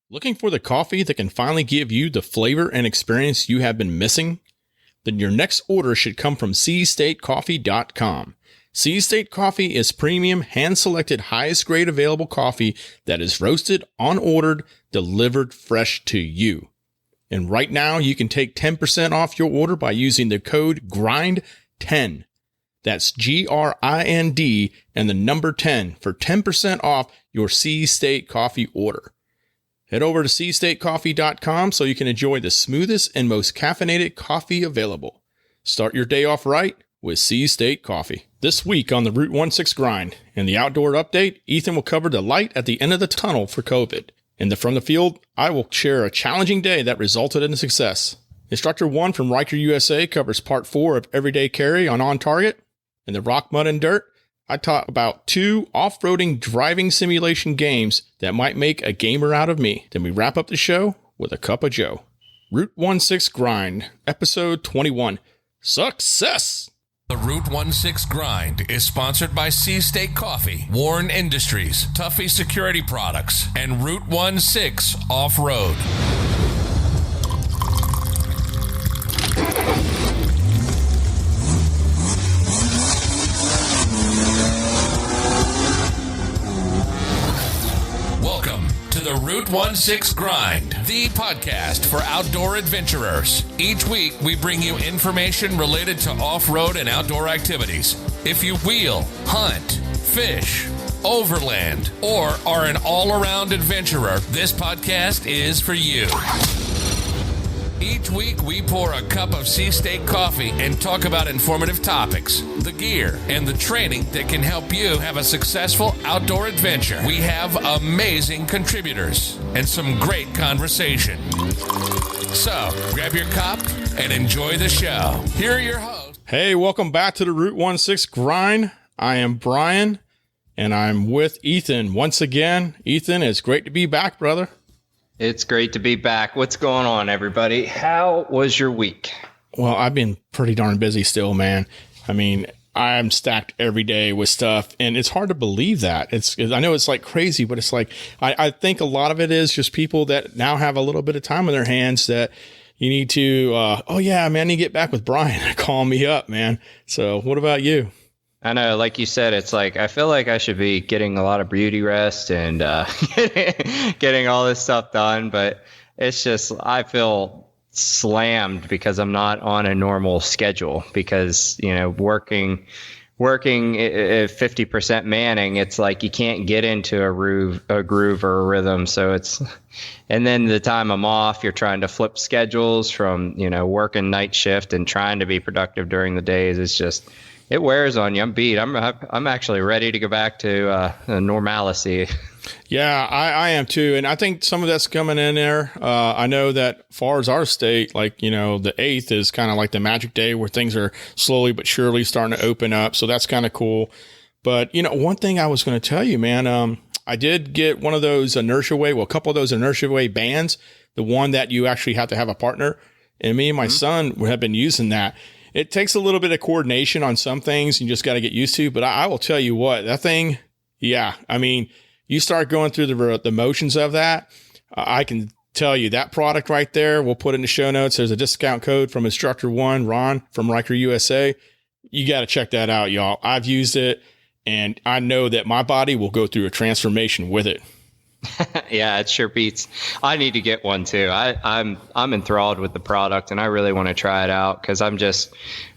Looking for the coffee that can finally give you the flavor and experience you have been missing? Then your next order should come from SeaStateCoffee.com. Sea State Coffee is premium, hand-selected, highest grade available coffee that is roasted, on-ordered, delivered fresh to you. And right now, you can take 10% off your order by using the code GRIND10. That's GRIND and the number 10 for 10% off your Sea State Coffee order. Head over to SeaStateCoffee.com so you can enjoy the smoothest and most caffeinated coffee available. Start your day off right with Sea State Coffee. This week on the Route 16 Grind, in the Outdoor Update, Ethan will cover the light at the end of the tunnel for COVID. In the From the Field, I will share a challenging day that resulted in success. Instructor One from Ryker USA covers part 4 of Everyday Carry on Target. In the Rock, Mud, and Dirt, I talk about 2 off-roading driving simulation games that might make a gamer out of me. Then we wrap up the show with a cup of Joe. Route 16 Grind, episode 21. Success! The Route 16 Grind is sponsored by Sea State Coffee, Warren Industries, Tuffy Security Products, and Route 16 Off-Road. Welcome to the Route 16 Grind, the podcast for outdoor adventurers. Each week, we bring you information related to off-road and outdoor activities. If you wheel, hunt, fish, overland, or are an all-around adventurer, this podcast is for you. Each week, we pour a cup of Sea State coffee and talk about informative topics, the gear, and the training that can help you have a successful outdoor adventure. We have amazing contributors and some great conversation. So, grab your cup and enjoy the show. Here are your hosts. Hey, welcome back to the Route 16 Grind. I am Brian, and I'm with Ethan once again. Ethan, it's great to be back, brother. It's great to be back. What's going on, everybody? How was your week? Well, I've been pretty darn busy still, man. I mean, I'm stacked every day with stuff, and it's hard to believe that. I know it's like crazy, but it's like, I think a lot of it is just people that now have a little bit of time on their hands that you need to, oh yeah, man, I need to get back with Brian. Call me up, man. So what about you? I know, like you said, it's like, I feel like I should be getting a lot of beauty rest and getting all this stuff done, but it's just, I feel slammed because I'm not on a normal schedule because, you know, working at 50% manning, it's like you can't get into a groove or a rhythm. So it's, and then the time I'm off, you're trying to flip schedules from, you know, working night shift and trying to be productive during the days. It's just, it wears on you. I'm beat. I'm actually ready to go back to normalcy. Yeah, I am too. And I think some of that's coming in there. I know that as far as our state, like, you know, the 8th is kind of like the magic day where things are slowly but surely starting to open up. So that's kind of cool. But, you know, one thing I was going to tell you, man, I did get one of those Inertia Way, well, a couple of those Inertia Way bands, the one that you actually have to have a partner. And me and my son have been using that. It takes a little bit of coordination on some things you just got to get used to. But I will tell you what, that thing, yeah, I mean, you start going through the motions of that. I can tell you that product right there, we'll put in the show notes. There's a discount code from Instructor One, Ron from Ryker USA. You got to check that out, y'all. I've used it, and I know that my body will go through a transformation with it. Yeah, it sure beats. I need to get one too. I'm enthralled with the product, and I really want to try it out because I'm just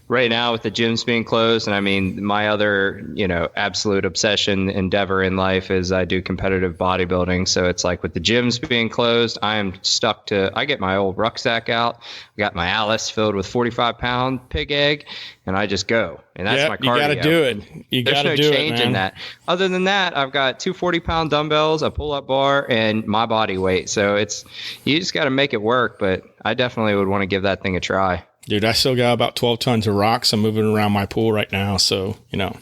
right now with the gyms being closed. And I mean, my other, you know, absolute obsession endeavor in life is I do competitive bodybuilding. So it's like with the gyms being closed, I am stuck to, I get my old rucksack out. I got my Alice filled with 45-pound pig egg, and I just go. And that's my cardio. You got to do it. There's no change in that. Other than that, I've got 2 40-pound dumbbells, a pull-up bar, and my body weight. So it's, you just got to make it work. But I definitely would want to give that thing a try. Dude, I still got about 12 tons of rocks. I'm moving around my pool right now. So, you know,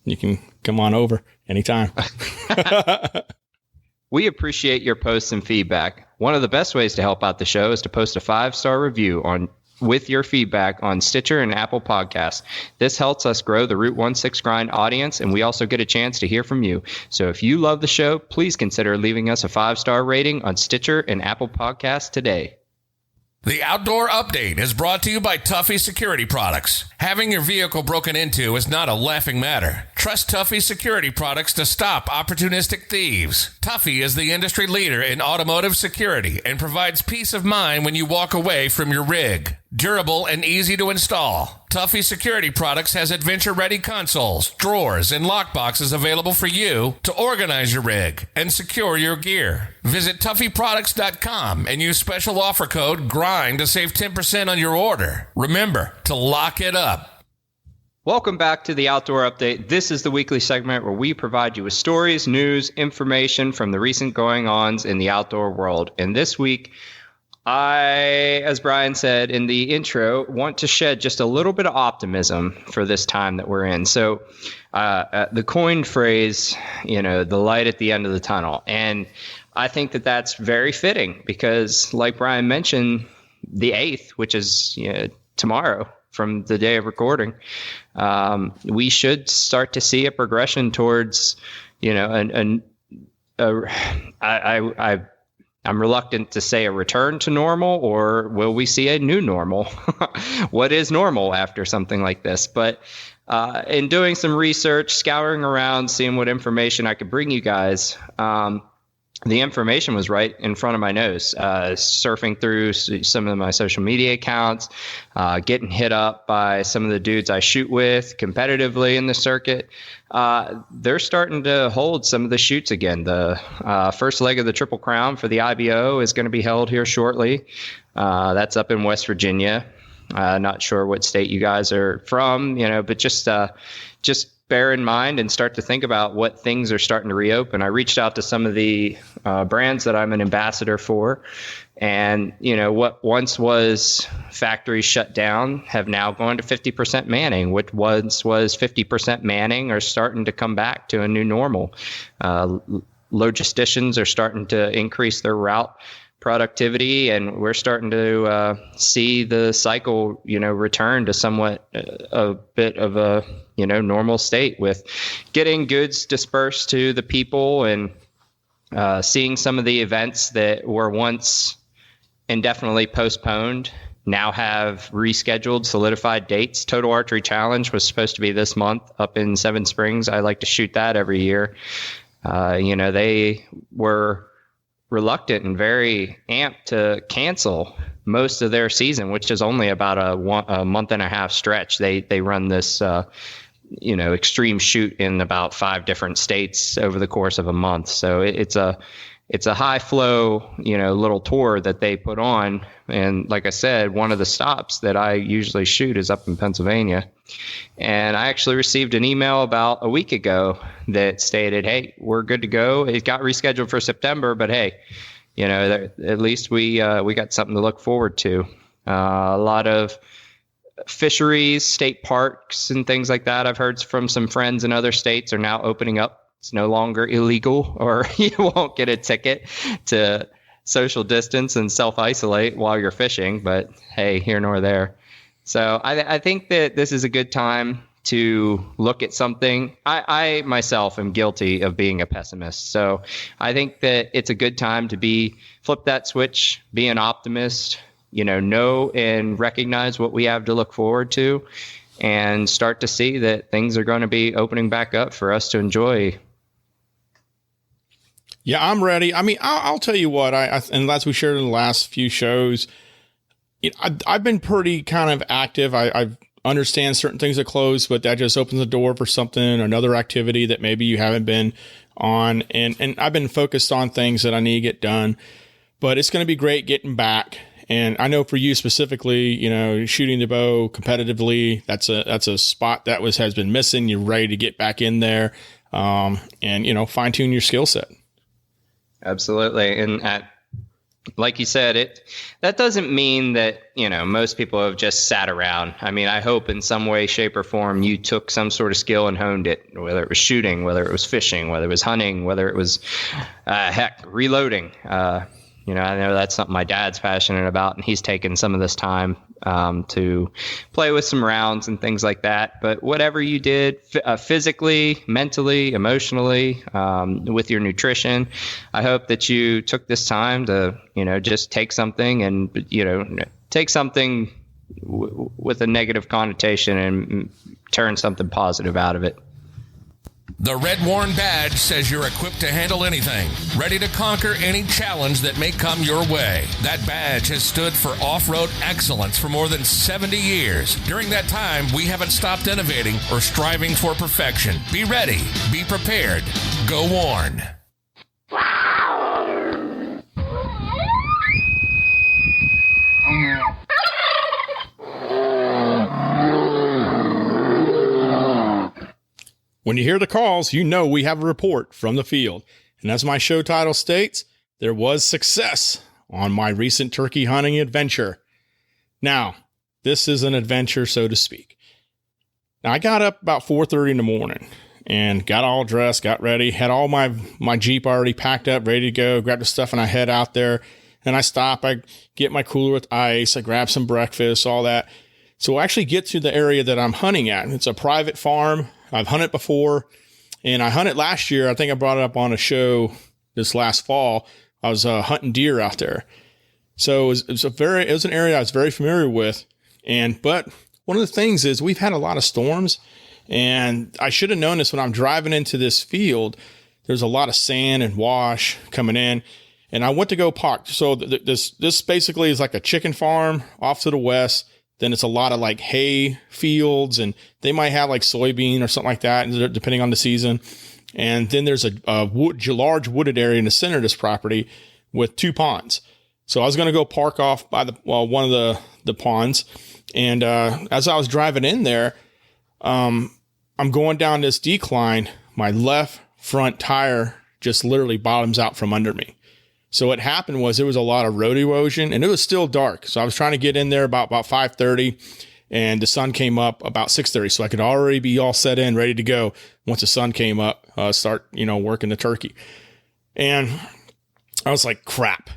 you can come on over anytime. We appreciate your posts and feedback. One of the best ways to help out the show is to post a 5-star review on with your feedback on Stitcher and Apple Podcasts. This helps us grow the Route 16 Grind audience, and we also get a chance to hear from you. So if you love the show, please consider leaving us a 5-star rating on Stitcher and Apple Podcasts today. The Outdoor Update is brought to you by Tuffy Security Products. Having your vehicle broken into is not a laughing matter. Trust Tuffy Security Products to stop opportunistic thieves. Tuffy is the industry leader in automotive security and provides peace of mind when you walk away from your rig. Durable and easy to install, Tuffy Security Products has adventure-ready consoles, drawers, and lockboxes available for you to organize your rig and secure your gear. Visit TuffyProducts.com and use special offer code GRIND to save 10% on your order. Remember to lock it up. Welcome back to the Outdoor Update. This is the weekly segment where we provide you with stories, news, information from the recent going-ons in the outdoor world. And this week, I, as Brian said in the intro, want to shed just a little bit of optimism for this time that we're in. So the coined phrase, the light at the end of the tunnel. And I think that that's very fitting because, like Brian mentioned, the 8th, which is tomorrow from the day of recording, we should start to see a progression towards, I'm reluctant to say a return to normal, or will we see a new normal? What is normal after something like this? But in doing some research, scouring around, seeing what information I could bring you guys, the information was right in front of my nose. Surfing through some of my social media accounts, getting hit up by some of the dudes I shoot with competitively in the circuit. They're starting to hold some of the shoots again. The first leg of the Triple Crown for the IBO is going to be held here shortly. That's up in West Virginia. Not sure what state you guys are from, but just bear in mind and start to think about what things are starting to reopen. I reached out to some of the brands that I'm an ambassador for, and what once was factories shut down have now gone to 50% manning. What once was 50% manning are starting to come back to a new normal. Logisticians are starting to increase their route productivity, and we're starting to see the cycle, return to somewhat a bit of a, normal state with getting goods dispersed to the people and seeing some of the events that were once indefinitely postponed now have rescheduled, solidified dates. Total Archery Challenge was supposed to be this month up in Seven Springs. I like to shoot that every year. They were reluctant and very amped to cancel most of their season, which is only about a month and a half stretch. They run this, extreme shoot in about 5 different states over the course of a month. So it's a high flow, little tour that they put on. And like I said, one of the stops that I usually shoot is up in Pennsylvania. And I actually received an email about a week ago that stated, hey, we're good to go. It got rescheduled for September, but hey, at least we got something to look forward to. A lot of fisheries, state parks, and things like that, I've heard from some friends in other states, are now opening up. It's no longer illegal, or you won't get a ticket to social distance and self-isolate while you're fishing. But hey, here nor there. So I think that this is a good time to look at something. I myself am guilty of being a pessimist. So I think that it's a good time to flip that switch, be an optimist, know and recognize what we have to look forward to, and start to see that things are going to be opening back up for us to enjoy. Yeah, I'm ready. I mean, I'll tell you what, and as we shared in the last few shows, I've been pretty kind of active. I understand certain things are closed, but that just opens the door for something, another activity that maybe you haven't been on. And I've been focused on things that I need to get done, but it's going to be great getting back. And I know for you specifically, shooting the bow competitively, that's a spot that has been missing. You're ready to get back in there, and fine tune your skill set. Absolutely. And like you said, that doesn't mean that, most people have just sat around. I mean, I hope in some way, shape, or form you took some sort of skill and honed it, whether it was shooting, whether it was fishing, whether it was hunting, whether it was, reloading. I know that's something my dad's passionate about, and he's taken some of this time to play with some rounds and things like that. But whatever you did physically, mentally, emotionally, with your nutrition, I hope that you took this time to, just take something and, take something with a negative connotation and turn something positive out of it. The Red Warren badge says you're equipped to handle anything, ready to conquer any challenge that may come your way. That badge has stood for off-road excellence for more than 70 years. During that time, we haven't stopped innovating or striving for perfection. Be ready. Be prepared. Go Warren. When you hear the calls, you know we have a report from the field. And as my show title states, there was success on my recent turkey hunting adventure. Now, this is an adventure, so to speak. Now, I got up about 4:30 in the morning and got all dressed, got ready, had all my Jeep already packed up, ready to go, grabbed the stuff, and I head out there. And I stop, I get my cooler with ice, I grab some breakfast, all that. So I actually get to the area that I'm hunting at. It's a private farm. I've hunted before, and I hunted last year. I think I brought it up on a show this last fall. I was hunting deer out there. So it was an area I was very familiar with. But one of the things is we've had a lot of storms, and I should have known this when I'm driving into this field. There's a lot of sand and wash coming in, and I went to go park. So this basically is like a chicken farm off to the west. Then it's a lot of like hay fields, and they might have like soybean or something like that, depending on the season. And then there's a large wooded area in the center of this property with 2 ponds. So I was going to go park off by one of the ponds. And as I was driving in there, I'm going down this decline. My left front tire just literally bottoms out from under me. So what happened was there was a lot of road erosion, and it was still dark. So I was trying to get in there about 5:30, and the sun came up about 6:30. So I could already be all set in, ready to go once the sun came up, start, working the turkey. And I was like, crap.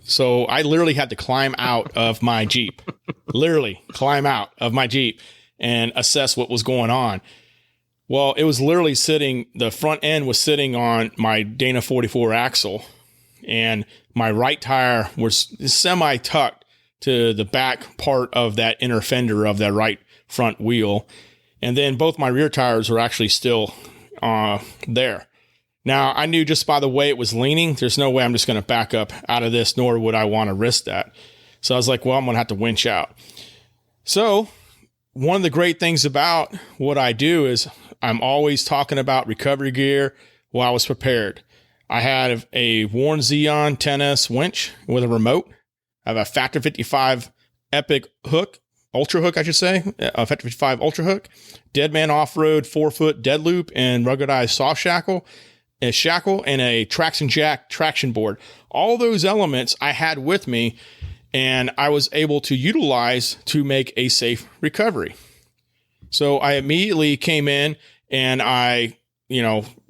So I literally had to climb out of my Jeep, and assess what was going on. Well, it was literally the front end was sitting on my Dana 44 axle. And my right tire was semi-tucked to the back part of that inner fender of that right front wheel. And then both my rear tires were actually still there. Now, I knew just by the way it was leaning, there's no way I'm just going to back up out of this, nor would I want to risk that. So I was like, well, I'm going to have to winch out. So one of the great things about what I do is I'm always talking about recovery gear while I was prepared. I had a Warren Xeon 10S winch with a remote. I have a Factor 55 Epic hook, Ultra hook, I should say, a Factor 55 Ultra hook, Deadman Off-Road 4-foot dead loop and ruggedized soft shackle, and a traction jack traction board. All those elements I had with me, and I was able to utilize to make a safe recovery. So I immediately came in and I,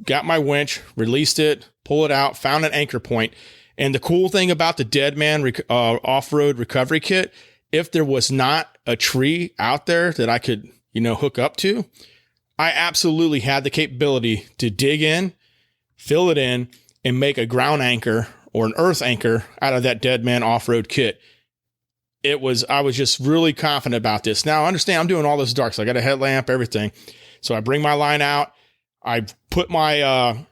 got my winch, released it, pull it out, found an anchor point. And the cool thing about the Deadman off-road recovery kit, if there was not a tree out there that I could, hook up to, I absolutely had the capability to dig in, fill it in, and make a ground anchor or an earth anchor out of that Deadman off-road kit. I was just really confident about this. Now, understand, I'm doing all this dark, so I got a headlamp, everything. So I bring my line out. I put my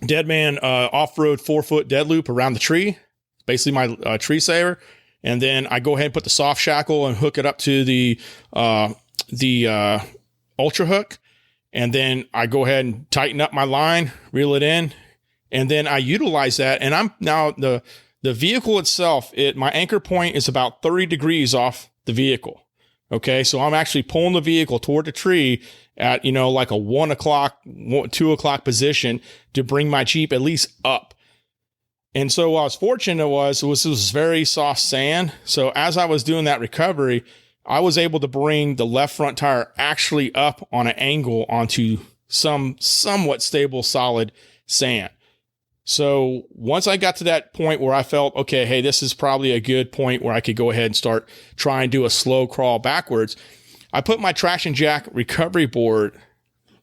Deadman off-road 4-foot dead loop around the tree, basically my tree saver. And then I go ahead and put the soft shackle and hook it up to the Ultra hook. And then I go ahead and tighten up my line, reel it in. And then I utilize that. And I'm now the vehicle itself, my anchor point is about 30 degrees off the vehicle. Okay. So I'm actually pulling the vehicle toward the tree at, like a 1 o'clock, 2 o'clock position to bring my Jeep at least up. And so what I was fortunate was this was very soft sand. So as I was doing that recovery, I was able to bring the left front tire actually up on an angle onto some somewhat stable, solid sand. So once I got to that point where I felt, okay, hey, this is probably a good point where I could go ahead and start trying to do a slow crawl backwards, I put my traction jack recovery board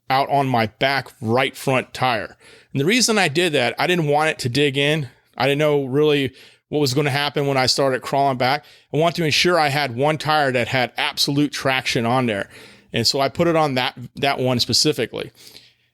out on my back right front tire. And the reason I did that, I didn't want it to dig in. I didn't know really what was going to happen when I started crawling back. I want to ensure I had one tire that had absolute traction on there. And so I put it on that one specifically.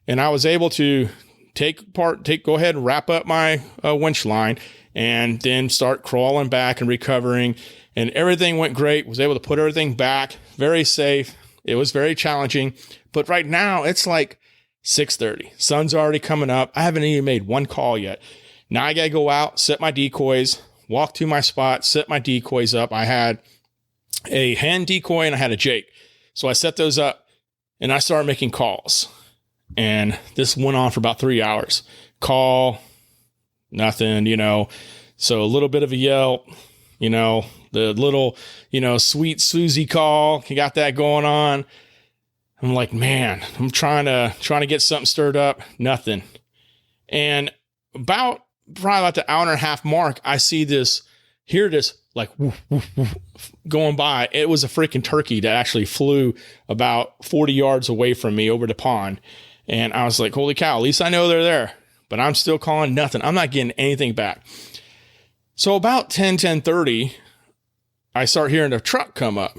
And I was able to go ahead and wrap up my winch line and then start crawling back and recovering. And everything went great. Was able to put everything back. Very safe. It was very challenging. But right now it's like 6:30. Sun's already coming up. I haven't even made one call yet. Now I got to go out, set my decoys, walk to my spot, set my decoys up. I had a hand decoy and I had a Jake. So I set those up and I started making calls. And this went on for about 3 hours. Call, nothing, So a little bit of a yelp, the little, sweet Susie call. You got that going on. I'm like, man, I'm trying to get something stirred up. Nothing. And probably about the hour and a half mark, I hear this like woof, woof, woof, going by. It was a freaking turkey that actually flew about 40 yards away from me over the pond. And I was like, holy cow, at least I know they're there. But I'm still calling nothing. I'm not getting anything back. So about 10:30, I start hearing a truck come up.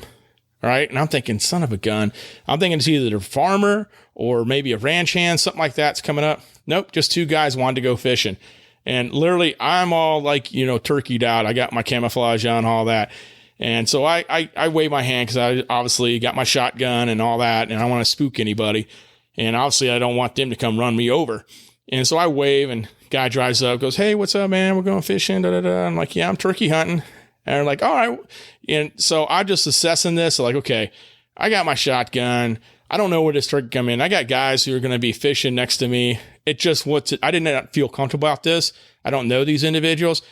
All right. And I'm thinking, son of a gun. I'm thinking it's either a farmer or maybe a ranch hand, something like that's coming up. Nope. Just two guys wanted to go fishing. And literally, I'm all like, turkeyed out. I got my camouflage on, all that. And so I wave my hand because I obviously got my shotgun and all that. And I want to spook anybody. And obviously, I don't want them to come run me over. And so I wave and guy drives up, goes, hey, what's up, man? We're going fishing. Da, da, da. I'm like, yeah, I'm turkey hunting. And they're like, all right. And so I'm just assessing this. Like, okay, I got my shotgun. I don't know where this turkey come in. I got guys who are going to be fishing next to me. I did not feel comfortable about this. I don't know these individuals.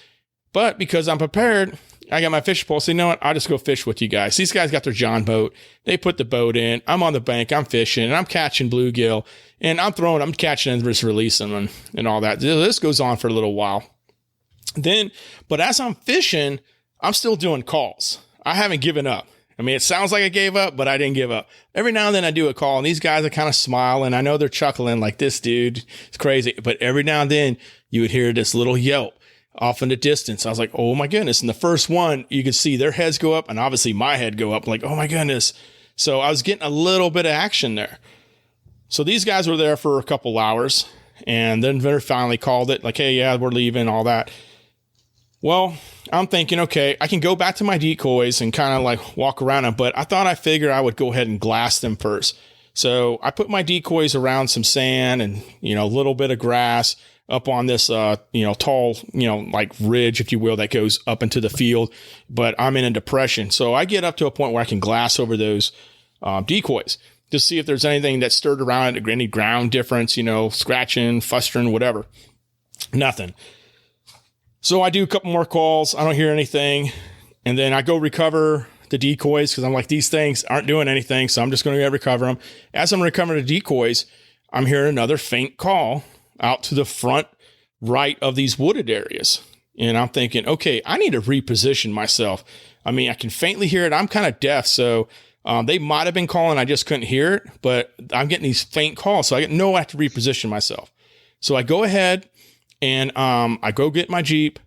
But because I'm prepared, I got my fishing pole. So you know what? I'll just go fish with you guys. These guys got their John boat. They put the boat in. I'm on the bank. I'm fishing. And I'm catching bluegill. And I'm catching and just releasing them and all that. This goes on for a little while. But as I'm fishing, I'm still doing calls. I haven't given up. I mean, it sounds like I gave up, but I didn't give up. Every now and then I do a call, and these guys are kind of smiling. I know they're chuckling like, this dude is crazy. But every now and then you would hear this little yelp off in the distance. I was like, oh my goodness. And the first one, you could see their heads go up and obviously my head go up like, oh my goodness. So I was getting a little bit of action there. So these guys were there for a couple hours and then they finally called it like, hey, yeah, we're leaving, all that. Well, I'm thinking, okay, I can go back to my decoys and kind of like walk around them, but I figured I would go ahead and glass them first. So I put my decoys around some sand and, a little bit of grass up on this, tall, like ridge, if you will, that goes up into the field, but I'm in a depression. So I get up to a point where I can glass over those decoys to see if there's anything that stirred around it, any ground difference, scratching, fustering, whatever. Nothing. So I do a couple more calls. I don't hear anything. And then I go recover the decoys because I'm like, these things aren't doing anything. So I'm just going to recover them. As I'm recovering the decoys, I'm hearing another faint call out to the front right of these wooded areas. And I'm thinking, okay, I need to reposition myself. I mean, I can faintly hear it. I'm kind of deaf. So they might have been calling. I just couldn't hear it. But I'm getting these faint calls. So I have to reposition myself. So I go ahead and I go get my Jeep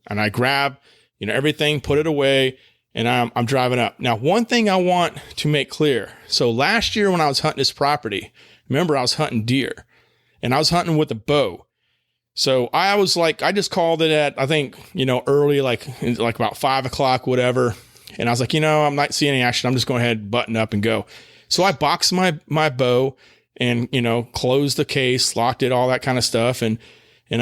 and I grab, everything, put it away, and I'm driving up. Now, one thing I want to make clear. So last year when I was hunting this property, remember I was hunting deer and I was hunting with a bow. So I was like, I just called it at, I think, early, like about 5 o'clock, whatever. And I was like, I'm not seeing any action. I'm just going ahead, button up and go. So I boxed my bow and, closed the case, locked it, all that kind of stuff. And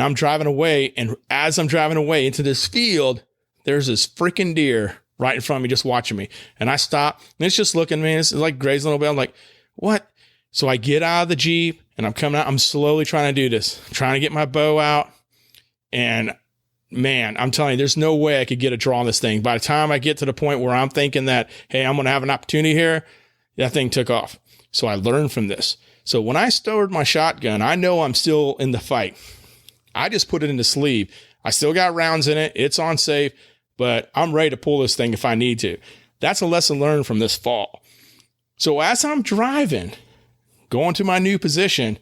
I'm driving away. And as I'm driving away into this field, there's this freaking deer right in front of me, just watching me. And I stop and it's just looking at me. It's like grazing a little bit. I'm like, what? So I get out of the Jeep and I'm coming out. I'm slowly trying to do this, trying to get my bow out. And man, I'm telling you, there's no way I could get a draw on this thing. By the time I get to the point where I'm thinking that, hey, I'm going to have an opportunity here, that thing took off. So I learned from this. So when I stored my shotgun, I know I'm still in the fight. I just put it in the sleeve. I still got rounds in it. It's on safe, but I'm ready to pull this thing if I need to. That's a lesson learned from this fall. So as I'm driving, going to my new position,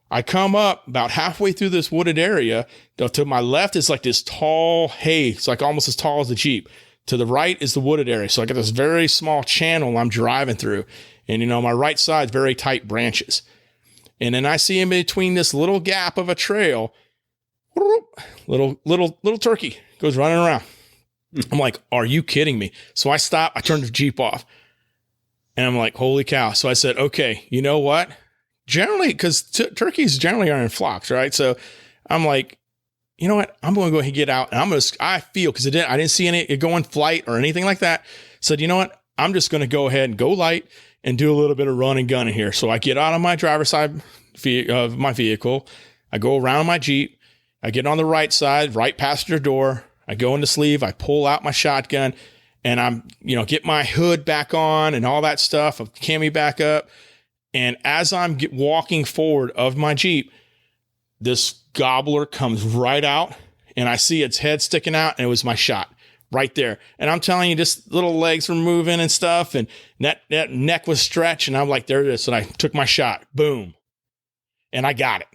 I come up about halfway through this wooded area. To my left is like this tall hay. It's like almost as tall as the Jeep. To the right is the wooded area. So I got this very small channel I'm driving through. And, my right side is very tight branches. And then I see in between this little gap of a trail, little turkey goes running around. I'm like, are you kidding me? So I stop. I turn the Jeep off. And I'm like, holy cow. So I said, okay, you know what? Generally, because turkeys generally are in flocks, right? So I'm like, you know what? I'm going to go ahead and get out. And I feel, because I didn't see it go in flight or anything like that. Said, you know what? I'm just going to go ahead and go light and do a little bit of run and gun in here. So I get out on my driver's side of my vehicle. I go around my Jeep. I get on the right side, right passenger door. I go in the sleeve. I pull out my shotgun and I'm, get my hood back on and all that stuff. I've cami back up. And as I'm walking forward of my Jeep, this gobbler comes right out and I see its head sticking out and it was my shot right there. And I'm telling you, just little legs were moving and stuff and that neck was stretched. And I'm like, there it is. And I took my shot, boom. And I got it.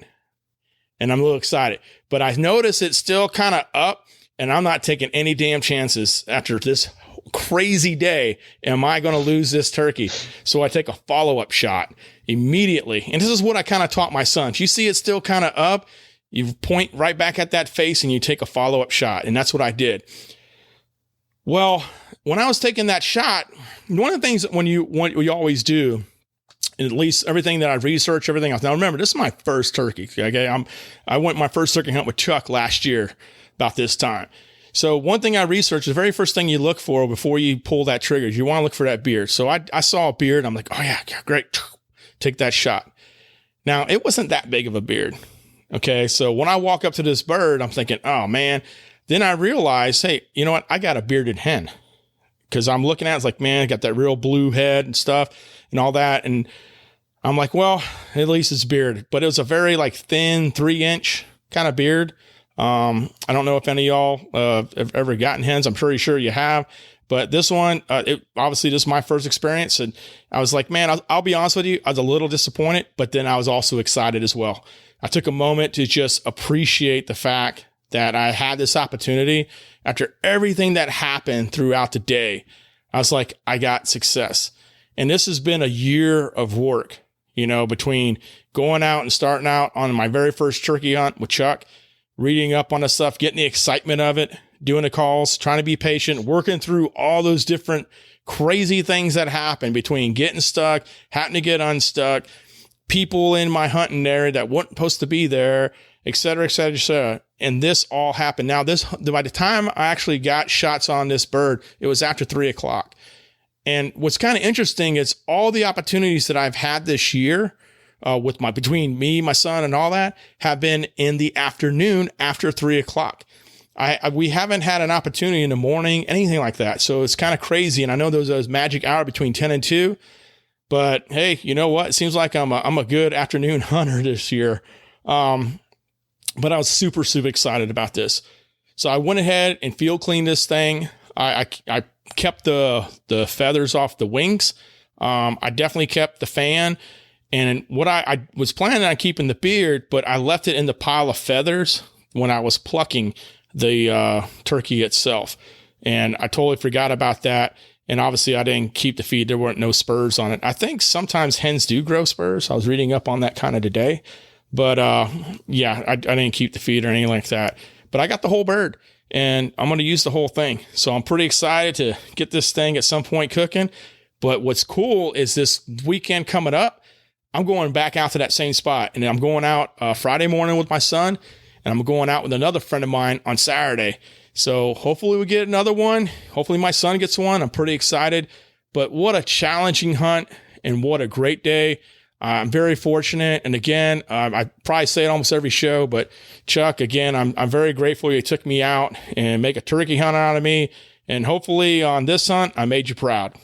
And I'm a little excited, but I notice it's still kind of up and I'm not taking any damn chances after this crazy day. Am I going to lose this turkey? So I take a follow-up shot immediately. And this is what I kind of taught my sons. You see it's still kind of up, you point right back at that face and you take a follow-up shot. And that's what I did. Well, when I was taking that shot, one of the things that when you always do, at least everything that I've researched, everything else. Now remember, this is my first turkey. Okay. I went my first turkey hunt with Chuck last year about this time. So one thing I researched, the very first thing you look for before you pull that trigger is you want to look for that beard. So I saw a beard. I'm like, oh yeah, great. Take that shot. Now it wasn't that big of a beard. Okay. So when I walk up to this bird, I'm thinking, oh man. Then I realized, hey, you know what? I got a bearded hen because I'm looking at it, it's like, man, I got that real blue head and stuff and all that. And I'm like, well, at least it's bearded, but it was a very like thin 3-inch kind of beard. I don't know if any of y'all have ever gotten hens. I'm pretty sure you have, but this one, obviously this is my first experience. And I was like, man, I'll be honest with you. I was a little disappointed, but then I was also excited as well. I took a moment to just appreciate the fact that I had this opportunity after everything that happened throughout the day. I was like, I got success. And this has been a year of work, between going out and starting out on my very first turkey hunt with Chuck, reading up on the stuff, getting the excitement of it, doing the calls, trying to be patient, working through all those different crazy things that happen between getting stuck, having to get unstuck, people in my hunting area that weren't supposed to be there, et cetera, et cetera, et cetera. And this all happened. Now, by the time I actually got shots on this bird, it was after 3:00. And what's kind of interesting is all the opportunities that I've had this year between me, my son, and all that have been in the afternoon after 3:00. We haven't had an opportunity in the morning, anything like that. So it's kind of crazy. And I know there's those magic hour between 10 and 2, but hey, you know what? It seems like I'm a good afternoon hunter this year. But I was super, super excited about this. So I went ahead and field cleaned this thing. I kept the feathers off the wings. I definitely kept the fan. And what I was planning on keeping the beard, but I left it in the pile of feathers when I was plucking the turkey itself. And I totally forgot about that. And obviously I didn't keep the feed. There weren't no spurs on it. I think sometimes hens do grow spurs. I was reading up on that kind of today. But yeah, I didn't keep the feed or anything like that. But I got the whole bird and I'm going to use the whole thing. So I'm pretty excited to get this thing at some point cooking. But what's cool is this weekend coming up, I'm going back out to that same spot. And I'm going out Friday morning with my son. And I'm going out with another friend of mine on Saturday. So hopefully we get another one. Hopefully my son gets one. I'm pretty excited. But what a challenging hunt and what a great day. I'm very fortunate. And again, I probably say it almost every show, but Chuck, again, I'm very grateful you took me out and make a turkey hunt out of me. And hopefully on this hunt, I made you proud.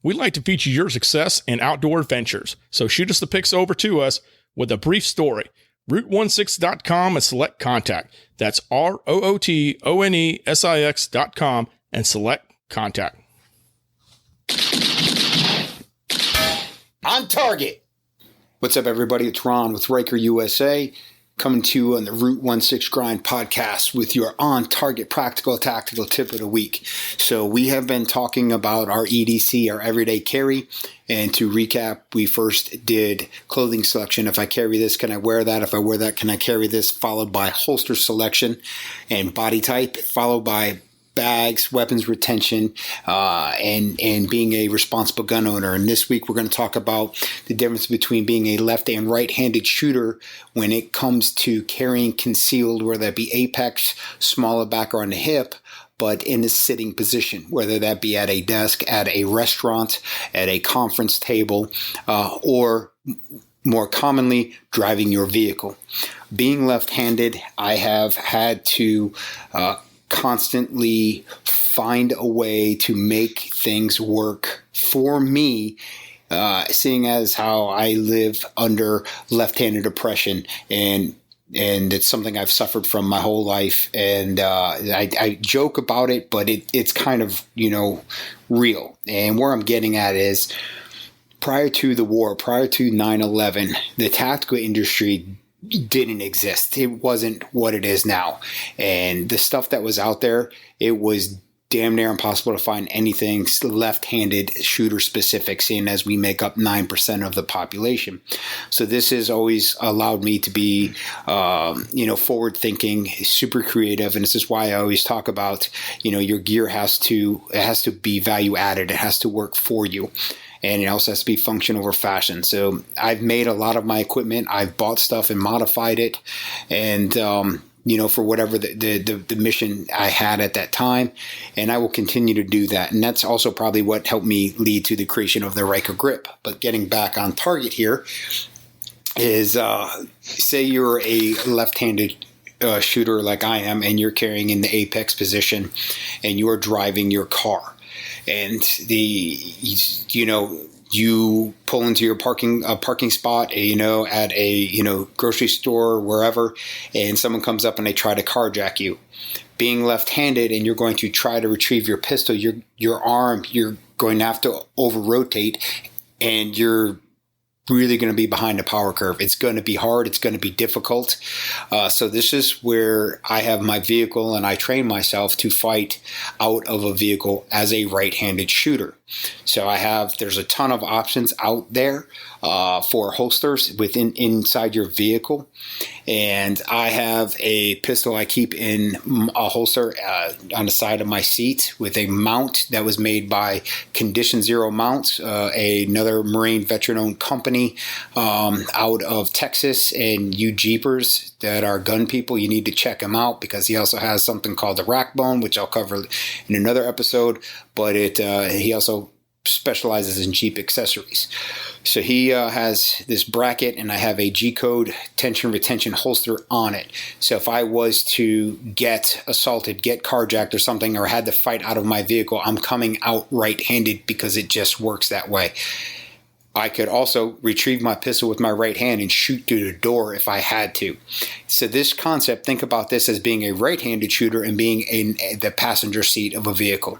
We'd like to feature your success in outdoor adventures. So shoot us the pics over to us with a brief story. Root16.com and select contact. That's ROOTONESIX.com and select contact. On target. What's up, everybody? It's Ron with Ryker USA, coming to you on the Route 16 Grind podcast with your on-target practical tactical tip of the week. So we have been talking about our EDC, our everyday carry. And to recap, we first did clothing selection. If I carry this, can I wear that? If I wear that, can I carry this? Followed by holster selection and body type, followed by bags, weapons retention, and being a responsible gun owner. And this week we're going to talk about the difference between being a left and right-handed shooter when it comes to carrying concealed, whether that be apex, smaller back, or on the hip, but in a sitting position, whether that be at a desk, at a restaurant, at a conference table, or more commonly, driving your vehicle. Being left-handed, I have had to constantly find a way to make things work for me, seeing as how I live under left-handed oppression, and it's something I've suffered from my whole life. And I joke about it, but it's kind of, real. And where I'm getting at is, prior to the war, prior to 9/11, the tactical industry didn't exist. It wasn't what it is now. And the stuff that was out there, it was damn near impossible to find anything left-handed shooter specific, seeing as we make up 9% of the population. So this has always allowed me to be, forward thinking, super creative. And this is why I always talk about, your gear has to be value added. It has to work for you. And it also has to be function over fashion. So I've made a lot of my equipment. I've bought stuff and modified it. And, for whatever the mission I had at that time. And I will continue to do that. And that's also probably what helped me lead to the creation of the Ryker grip. But getting back on target here is, say you're a left-handed shooter like I am, and you're carrying in the apex position and you're driving your car. And you pull into your parking spot, at a, grocery store or wherever, and someone comes up and they try to carjack you. Being left-handed and you're going to try to retrieve your pistol, your arm, you're going to have to over-rotate, and you're really going to be behind the power curve. It's going to be hard. It's going to be difficult. So this is where I have my vehicle, and I train myself to fight out of a vehicle as a right-handed shooter. So there's a ton of options out there for holsters inside your vehicle. And I have a pistol I keep in a holster on the side of my seat with a mount that was made by Condition Zero Mounts, another Marine veteran-owned company out of Texas. And you Jeepers that are gun people, you need to check him out, because he also has something called the rack bone, which I'll cover in another episode. But he also specializes in Jeep accessories. So he has this bracket, and I have a G-code tension retention holster on it. So if I was to get assaulted, get carjacked or something, or had to fight out of my vehicle, I'm coming out right-handed because it just works that way. I could also retrieve my pistol with my right hand and shoot through the door if I had to. So this concept, think about this as being a right-handed shooter and being in the passenger seat of a vehicle.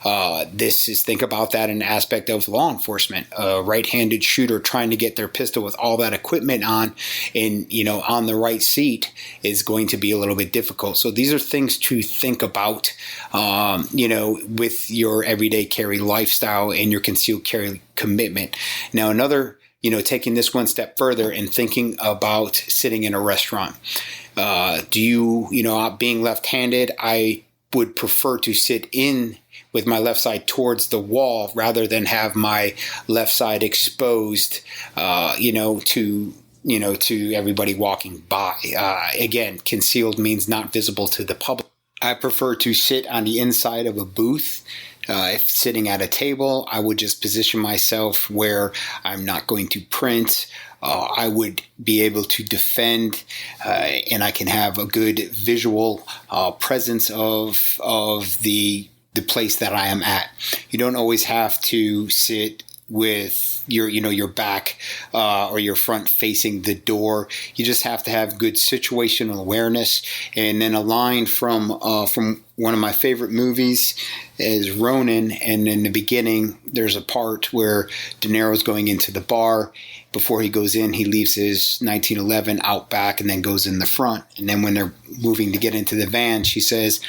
Think about that in the aspect of law enforcement. A right-handed shooter trying to get their pistol with all that equipment on and, on the right seat is going to be a little bit difficult. So these are things to think about, with your everyday carry lifestyle and your concealed carry commitment. Now, another, taking this one step further and thinking about sitting in a restaurant. Being left-handed, I would prefer to sit in with my left side towards the wall rather than have my left side exposed, to everybody walking by. Again, concealed means not visible to the public. I prefer to sit on the inside of a booth. If sitting at a table, I would just position myself where I'm not going to print. I would be able to defend, and I can have a good visual presence of the place that I am at. You don't always have to sit with your back or your front facing the door. You just have to have good situational awareness. And then a line from one of my favorite movies is Ronin, and in the beginning there's a part where De Niro's going into the bar. Before he goes in, he leaves his 1911 out back and then goes in the front. And then when they're moving to get into the van, she says,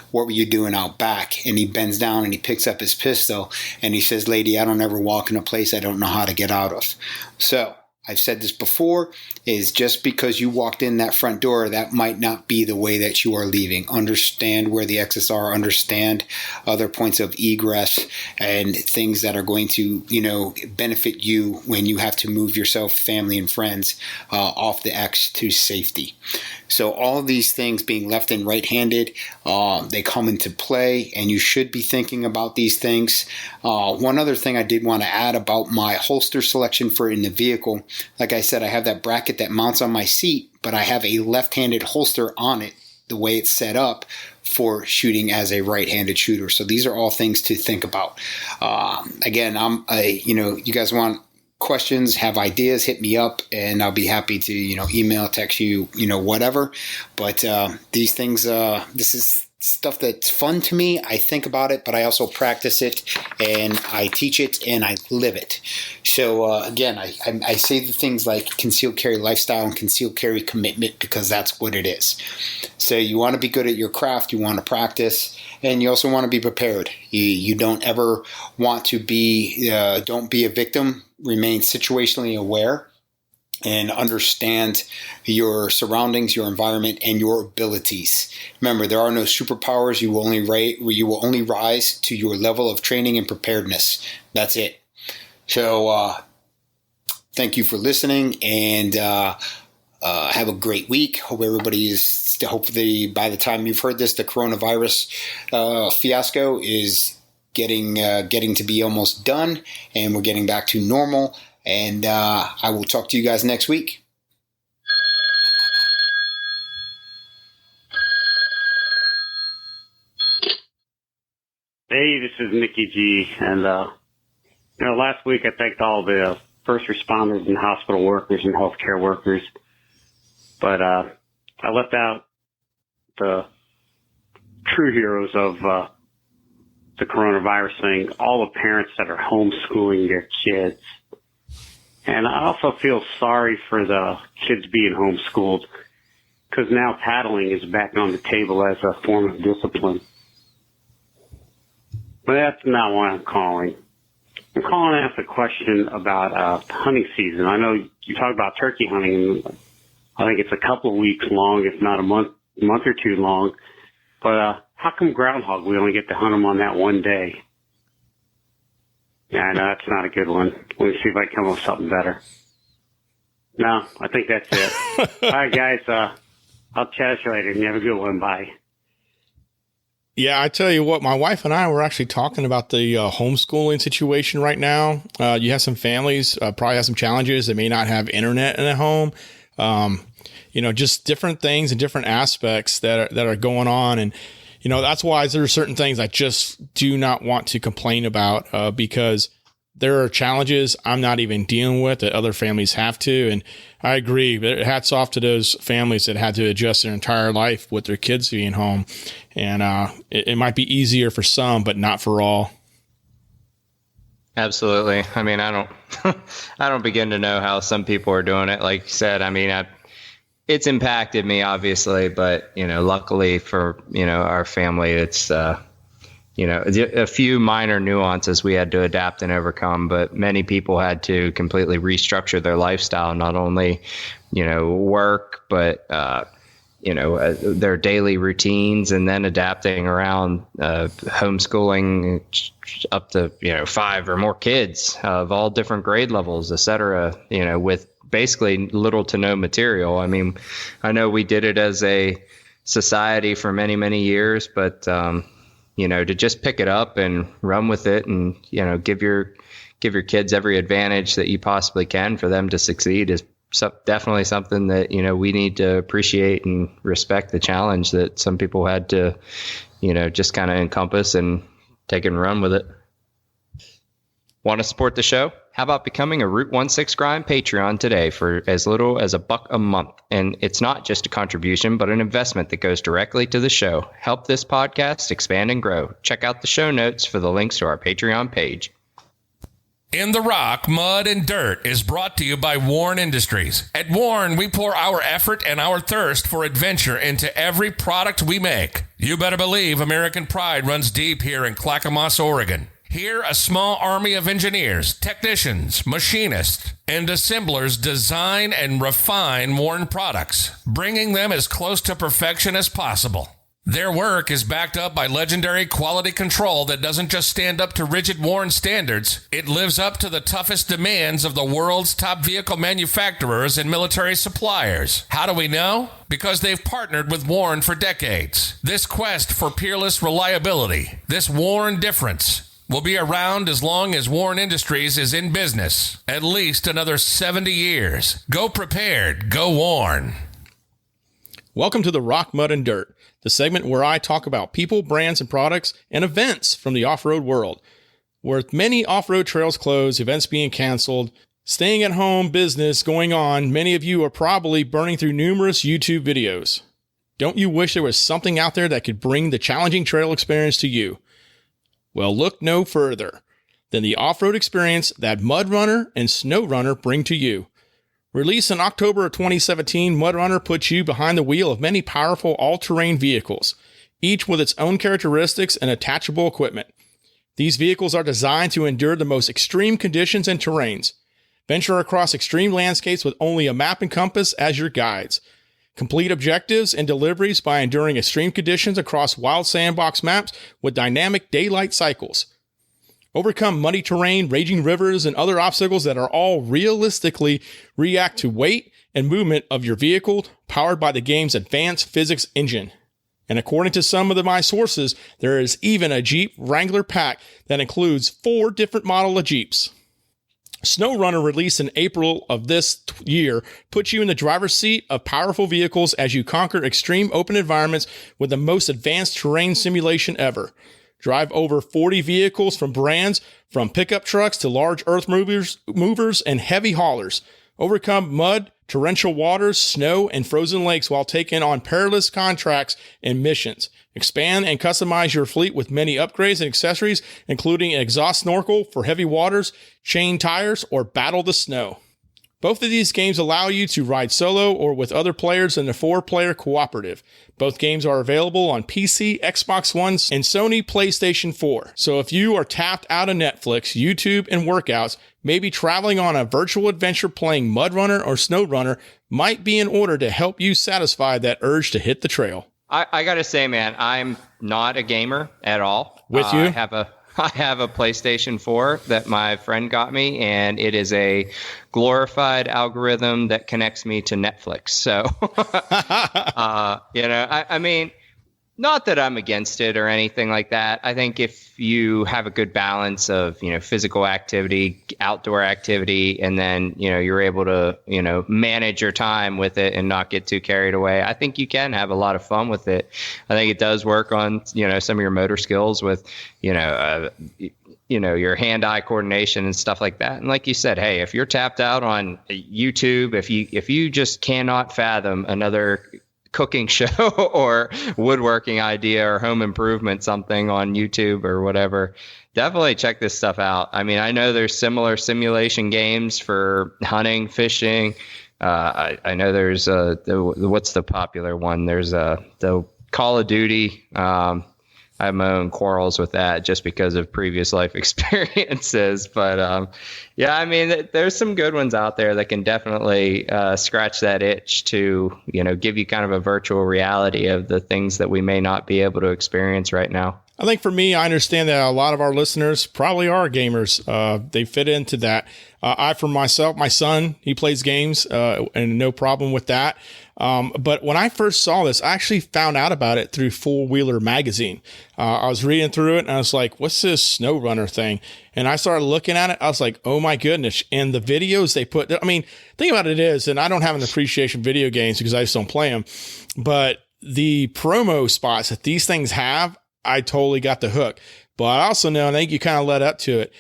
"What were you doing out back?" And he bends down and he picks up his pistol and he says, "Lady, I don't ever walk in a place I don't know how to get out of." So I've said this before, is just because you walked in that front door, that might not be the way that you are leaving. Understand where the exits are, understand other points of egress and things that are going to, benefit you when you have to move yourself, family, and friends off the X to safety. So all of these things being left and right-handed, they come into play, and you should be thinking about these things. One other thing I did want to add about my holster selection for in the vehicle, like I said, I have that bracket that mounts on my seat, but I have a left-handed holster on it, the way it's set up for shooting as a right-handed shooter. So these are all things to think about. Again, you guys want questions, have ideas, hit me up, and I'll be happy to, email, text you, whatever. But these things, this is stuff that's fun to me. I think about it, but I also practice it, and I teach it, and I live it. So again, I say the things like concealed carry lifestyle and concealed carry commitment, because that's what it is. So you want to be good at your craft, you want to practice, and you also want to be prepared. You don't ever want to be, don't be a victim. Remain situationally aware and understand your surroundings, your environment, and your abilities. Remember, there are no superpowers. You will only rise to your level of training and preparedness. That's it. So thank you for listening, and have a great week. Hope everybody is, hopefully by the time you've heard this, the coronavirus fiasco is getting to be almost done, and we're getting back to normal. And I will talk to you guys next week. Hey, this is Mickey G. And last week I thanked all the first responders and hospital workers and healthcare workers, but I left out the true heroes of the coronavirus thing, all the parents that are homeschooling their kids. And I also feel sorry for the kids being homeschooled, because now paddling is back on the table as a form of discipline. But that's not why I'm calling. I'm calling to ask a question about hunting season. I know you talk about turkey hunting. I think it's a couple of weeks long, if not a month or two long. But how come groundhog, we only get to hunt them on that one day? Yeah, I know that's not a good one. Let me see if I can come up with something better. No, I think that's it. All right, guys. I'll chat you later. You have a good one. Bye. Yeah, I tell you what, my wife and I were actually talking about the homeschooling situation right now. You have some families probably have some challenges. They may not have internet in their home. Just different things and different aspects that are going on. And, that's why there are certain things I just do not want to complain about because there are challenges I'm not even dealing with that other families have to. And I agree, but hats off to those families that had to adjust their entire life with their kids being home. And it might be easier for some, but not for all. Absolutely. I mean, I don't begin to know how some people are doing it. Like you said, I mean, it's impacted me obviously, but luckily for our family, it's a few minor nuances we had to adapt and overcome, but many people had to completely restructure their lifestyle, not only work, but their daily routines, and then adapting around homeschooling up to 5 or more kids of all different grade levels, et cetera, with basically little to no material. I mean, I know we did it as a society for many, many years, but to just pick it up and run with it and give your kids every advantage that you possibly can for them to succeed is definitely something that we need to appreciate and respect the challenge that some people had to just kind of encompass and take and run with it. Want to support the show? How about becoming a Route 16 Grind Patreon today for as little as $1 a month? And it's not just a contribution, but an investment that goes directly to the show. Help this podcast expand and grow. Check out the show notes for the links to our Patreon page. In the Rock, Mud, and Dirt is brought to you by Warren Industries. At Warren, we pour our effort and our thirst for adventure into every product we make. You better believe American pride runs deep here in Clackamas, Oregon. Here, a small army of engineers, technicians, machinists, and assemblers design and refine Warren products, bringing them as close to perfection as possible. Their work is backed up by legendary quality control that doesn't just stand up to rigid Warren standards, it lives up to the toughest demands of the world's top vehicle manufacturers and military suppliers. How do we know? Because they've partnered with Warren for decades. This quest for peerless reliability, this Warren difference, will be around as long as Warren Industries is in business. At least another 70 years. Go prepared. Go Warren. Welcome to the Rock, Mud, and Dirt, the segment where I talk about people, brands, and products and events from the off-road world. With many off-road trails closed, events being canceled, staying at home business going on, many of you are probably burning through numerous YouTube videos. Don't you wish there was something out there that could bring the challenging trail experience to you? Well, look no further than the off-road experience that MudRunner and SnowRunner bring to you. Released in October of 2017, MudRunner puts you behind the wheel of many powerful all-terrain vehicles, each with its own characteristics and attachable equipment. These vehicles are designed to endure the most extreme conditions and terrains. Venture across extreme landscapes with only a map and compass as your guides. Complete objectives and deliveries by enduring extreme conditions across wild sandbox maps with dynamic daylight cycles. Overcome muddy terrain, raging rivers, and other obstacles that are all realistically react to weight and movement of your vehicle, powered by the game's advanced physics engine. And according to some of my sources, there is even a Jeep Wrangler pack that includes 4 different models of Jeeps. SnowRunner, released in April of this year, puts you in the driver's seat of powerful vehicles as you conquer extreme open environments with the most advanced terrain simulation ever. Drive over 40 vehicles from brands from pickup trucks to large earth movers and heavy haulers. Overcome mud, torrential waters, snow, and frozen lakes while taking on perilous contracts and missions. Expand and customize your fleet with many upgrades and accessories, including an exhaust snorkel for heavy waters, chain tires, or battle the snow. Both of these games allow you to ride solo or with other players in a 4-player cooperative. Both games are available on PC, Xbox One, and Sony PlayStation 4. So if you are tapped out of Netflix, YouTube, and workouts, maybe traveling on a virtual adventure playing MudRunner or SnowRunner might be in order to help you satisfy that urge to hit the trail. I gotta say, man, I'm not a gamer at all. With you? I have a PlayStation 4 that my friend got me, and it is a glorified algorithm that connects me to Netflix. So, I mean, not that I'm against it or anything like that. I think if you have a good balance of, physical activity, outdoor activity, and then, you're able to, manage your time with it and not get too carried away, I think you can have a lot of fun with it. I think it does work on, some of your motor skills with, your hand-eye coordination and stuff like that. And like you said, hey, if you're tapped out on YouTube, if you just cannot fathom another cooking show or woodworking idea or home improvement something on YouTube or whatever, definitely check this stuff out. I mean, I know there's similar simulation games for hunting, fishing. I know there's what's the popular one? There's the Call of Duty. I have my own quarrels with that just because of previous life experiences. But I mean, there's some good ones out there that can definitely scratch that itch to, give you kind of a virtual reality of the things that we may not be able to experience right now. I think for me, I understand that a lot of our listeners probably are gamers. They fit into that. For myself, my son, he plays games and no problem with that. But when I first saw this, I actually found out about it through Four Wheeler magazine. I was reading through it and I was like, what's this SnowRunner thing? And I started looking at it. I was like, oh my goodness. And the videos they put, I mean, thing about it is, and I don't have an appreciation for video games because I just don't play them, but the promo spots that these things have, I totally got the hook. But I also know, and I think you kind of led up to it,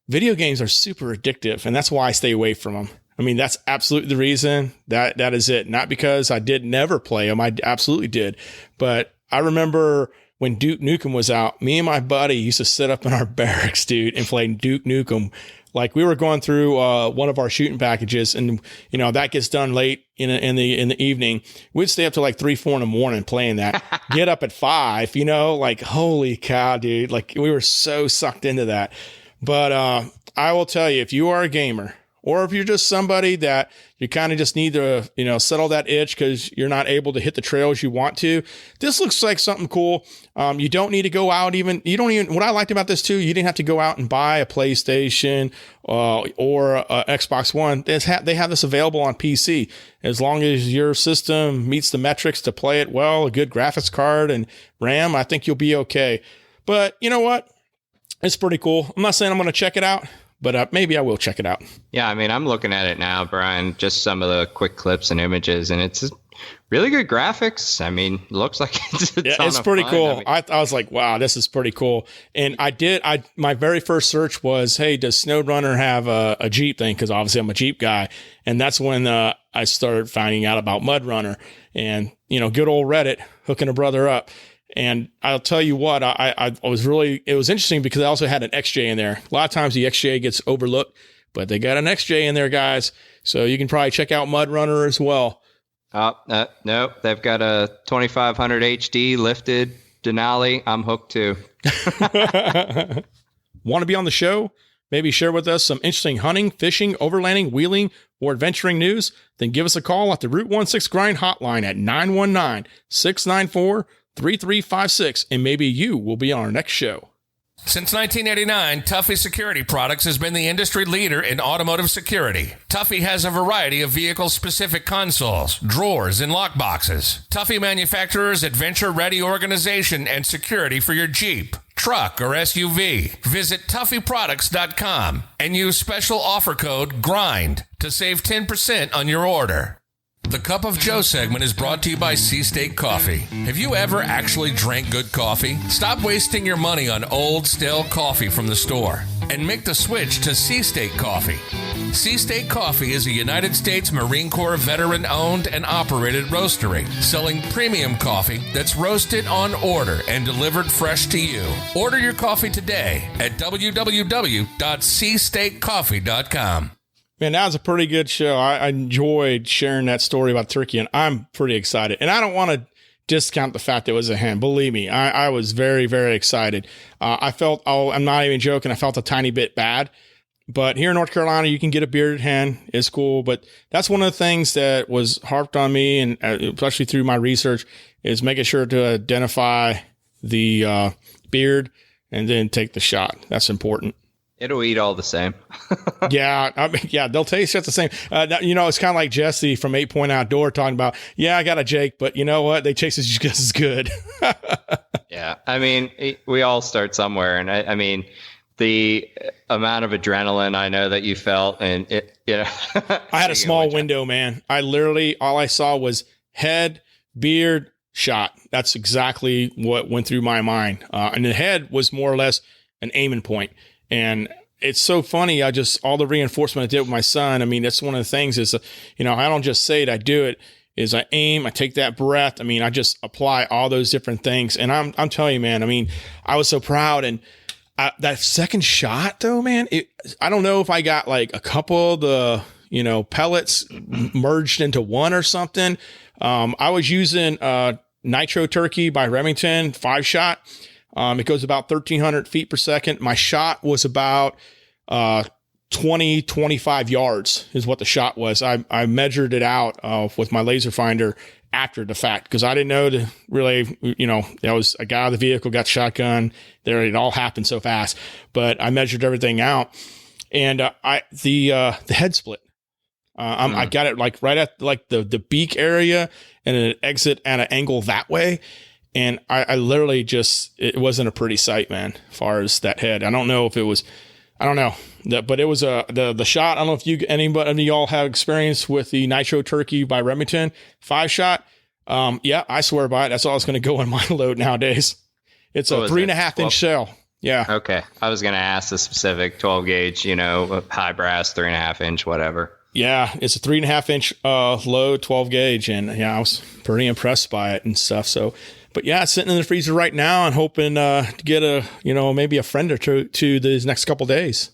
video games are super addictive, and that's why I stay away from them. I mean, that's absolutely the reason. That is it. Not because I did never play them. I absolutely did. But I remember when Duke Nukem was out, me and my buddy used to sit up in our barracks, dude, and play Duke Nukem. Like, we were going through one of our shooting packages, and that gets done late in the evening. We'd stay up to like 3, 4 in the morning playing that. Get up at 5. Like, holy cow, dude! Like, we were so sucked into that. But I will tell you, if you are a gamer, or if you're just somebody that you kind of just need to, settle that itch because you're not able to hit the trails you want to, this looks like something cool. You don't need to go out what I liked about this too, you didn't have to go out and buy a PlayStation or a Xbox One. They have this available on PC. As long as your system meets the metrics to play it well, a good graphics card and RAM, I think you'll be okay. But you know what? It's pretty cool. I'm not saying I'm going to check it out, but maybe I will check it out. Yeah, I mean, I'm looking at it now, Brian, just some of the quick clips and images, and it's really good graphics. I mean, looks like it's pretty fun. cool. I mean, I was like, wow, this is pretty cool. And my very first search was, hey, does SnowRunner have a Jeep thing? Because obviously I'm a Jeep guy. And that's when I started finding out about MudRunner and, good old Reddit hooking a brother up. And I'll tell you what, it was interesting because I also had an XJ in there. A lot of times the XJ gets overlooked, but they got an XJ in there, guys. So you can probably check out MudRunner as well. No, they've got a 2500 HD lifted Denali. I'm hooked too. Want to be on the show? Maybe share with us some interesting hunting, fishing, overlanding, wheeling, or adventuring news? Then give us a call at the Route 16 Grind hotline at 919-694-3356, and maybe you will be on our next show. Since 1989, Tuffy Security Products has been the industry leader in automotive security. Tuffy has a variety of vehicle-specific consoles, drawers, and lockboxes. Tuffy manufactures adventure-ready organization and security for your Jeep, truck, or SUV. Visit TuffyProducts.com and use special offer code GRIND to save 10% on your order. The Cup of Joe segment is brought to you by C-State Coffee. Have you ever actually drank good coffee? Stop wasting your money on old, stale coffee from the store and make the switch to C-State Coffee. C-State Coffee is a United States Marine Corps veteran-owned and operated roastery, selling premium coffee that's roasted on order and delivered fresh to you. Order your coffee today at www.cstatecoffee.com. Man, that was a pretty good show. I enjoyed sharing that story about turkey, and I'm pretty excited. And I don't want to discount the fact that it was a hen. Believe me, I was very, very excited. I felt, I'm not even joking, I felt a tiny bit bad. But here in North Carolina, you can get a bearded hen. It's cool. But that's one of the things that was harped on me, and especially through my research, is making sure to identify the beard and then take the shot. That's important. It'll eat all the same. Yeah, I mean, yeah, they'll taste just the same. It's kind of like Jesse from 8 Point Outdoor talking about, yeah, I got a Jake, but you know what? They taste just as good. Yeah, I mean, we all start somewhere, and I mean, the amount of adrenaline I know that you felt, and I had a small window, man. All I saw was head, beard, shot. That's exactly what went through my mind. And the head was more or less an aiming point. And it's so funny. All the reinforcement I did with my son. I mean, that's one of the things is, I don't just say it, I do it. Is I aim, I take that breath. I mean, I just apply all those different things. And I'm telling you, man, I mean, I was so proud. And that second shot though, man, I don't know if I got like a couple of the, pellets merged into one or something. I was using Nitro Turkey by Remington 5-shot. It goes about 1,300 feet per second. My shot was about 25 yards is what the shot was. I measured it out with my laser finder after the fact because I didn't know to really, that was a guy out of the vehicle, got shotgun there. It all happened so fast, but I measured everything out, and the head split. I got it like right at like the beak area, and an exit at an angle that way. And I literally it wasn't a pretty sight, man, as far as that head. I don't know if it was, but it was the shot. I don't know if anybody of y'all have experience with the Nitro Turkey by Remington 5-shot. Yeah, I swear by it. That's all it's going to go in my load nowadays. It's a 3.5 inch shell. Yeah. Okay. I was going to ask the specific 12 gauge, high brass, 3.5 inch, whatever. Yeah, it's a 3.5 inch low 12 gauge, and yeah, I was pretty impressed by it and stuff. So, but yeah, it's sitting in the freezer right now and hoping to get maybe a friend or two these next couple days.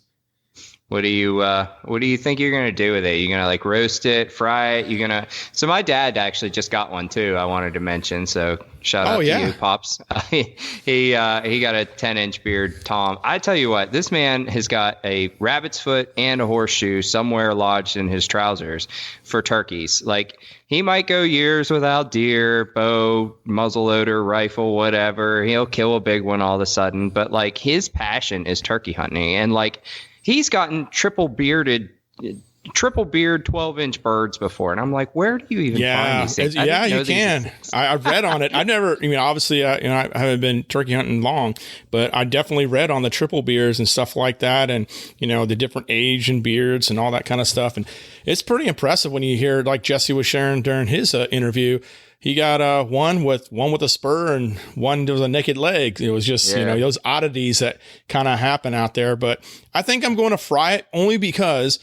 What do you think you're gonna do with it? You're gonna like roast it, fry it? So my dad actually just got one too. I wanted to mention. So shout out to you, Pops. He got a 10-inch beard, Tom. I tell you what, this man has got a rabbit's foot and a horseshoe somewhere lodged in his trousers for turkeys. Like he might go years without deer, bow, muzzleloader, rifle, whatever. He'll kill a big one all of a sudden, but like his passion is turkey hunting, and like. He's gotten triple beard 12-inch birds before. And I'm like, where do you even find these things? Yeah, you can. I've read on it. I've never, obviously, I haven't been turkey hunting long, but I definitely read on the triple beards and stuff like that. And, the different age and beards and all that kind of stuff. And it's pretty impressive when you hear, like Jesse was sharing during his interview, he got one with a spur and one was a naked leg. It was just, those oddities that kind of happen out there. But I think I'm going to fry it only because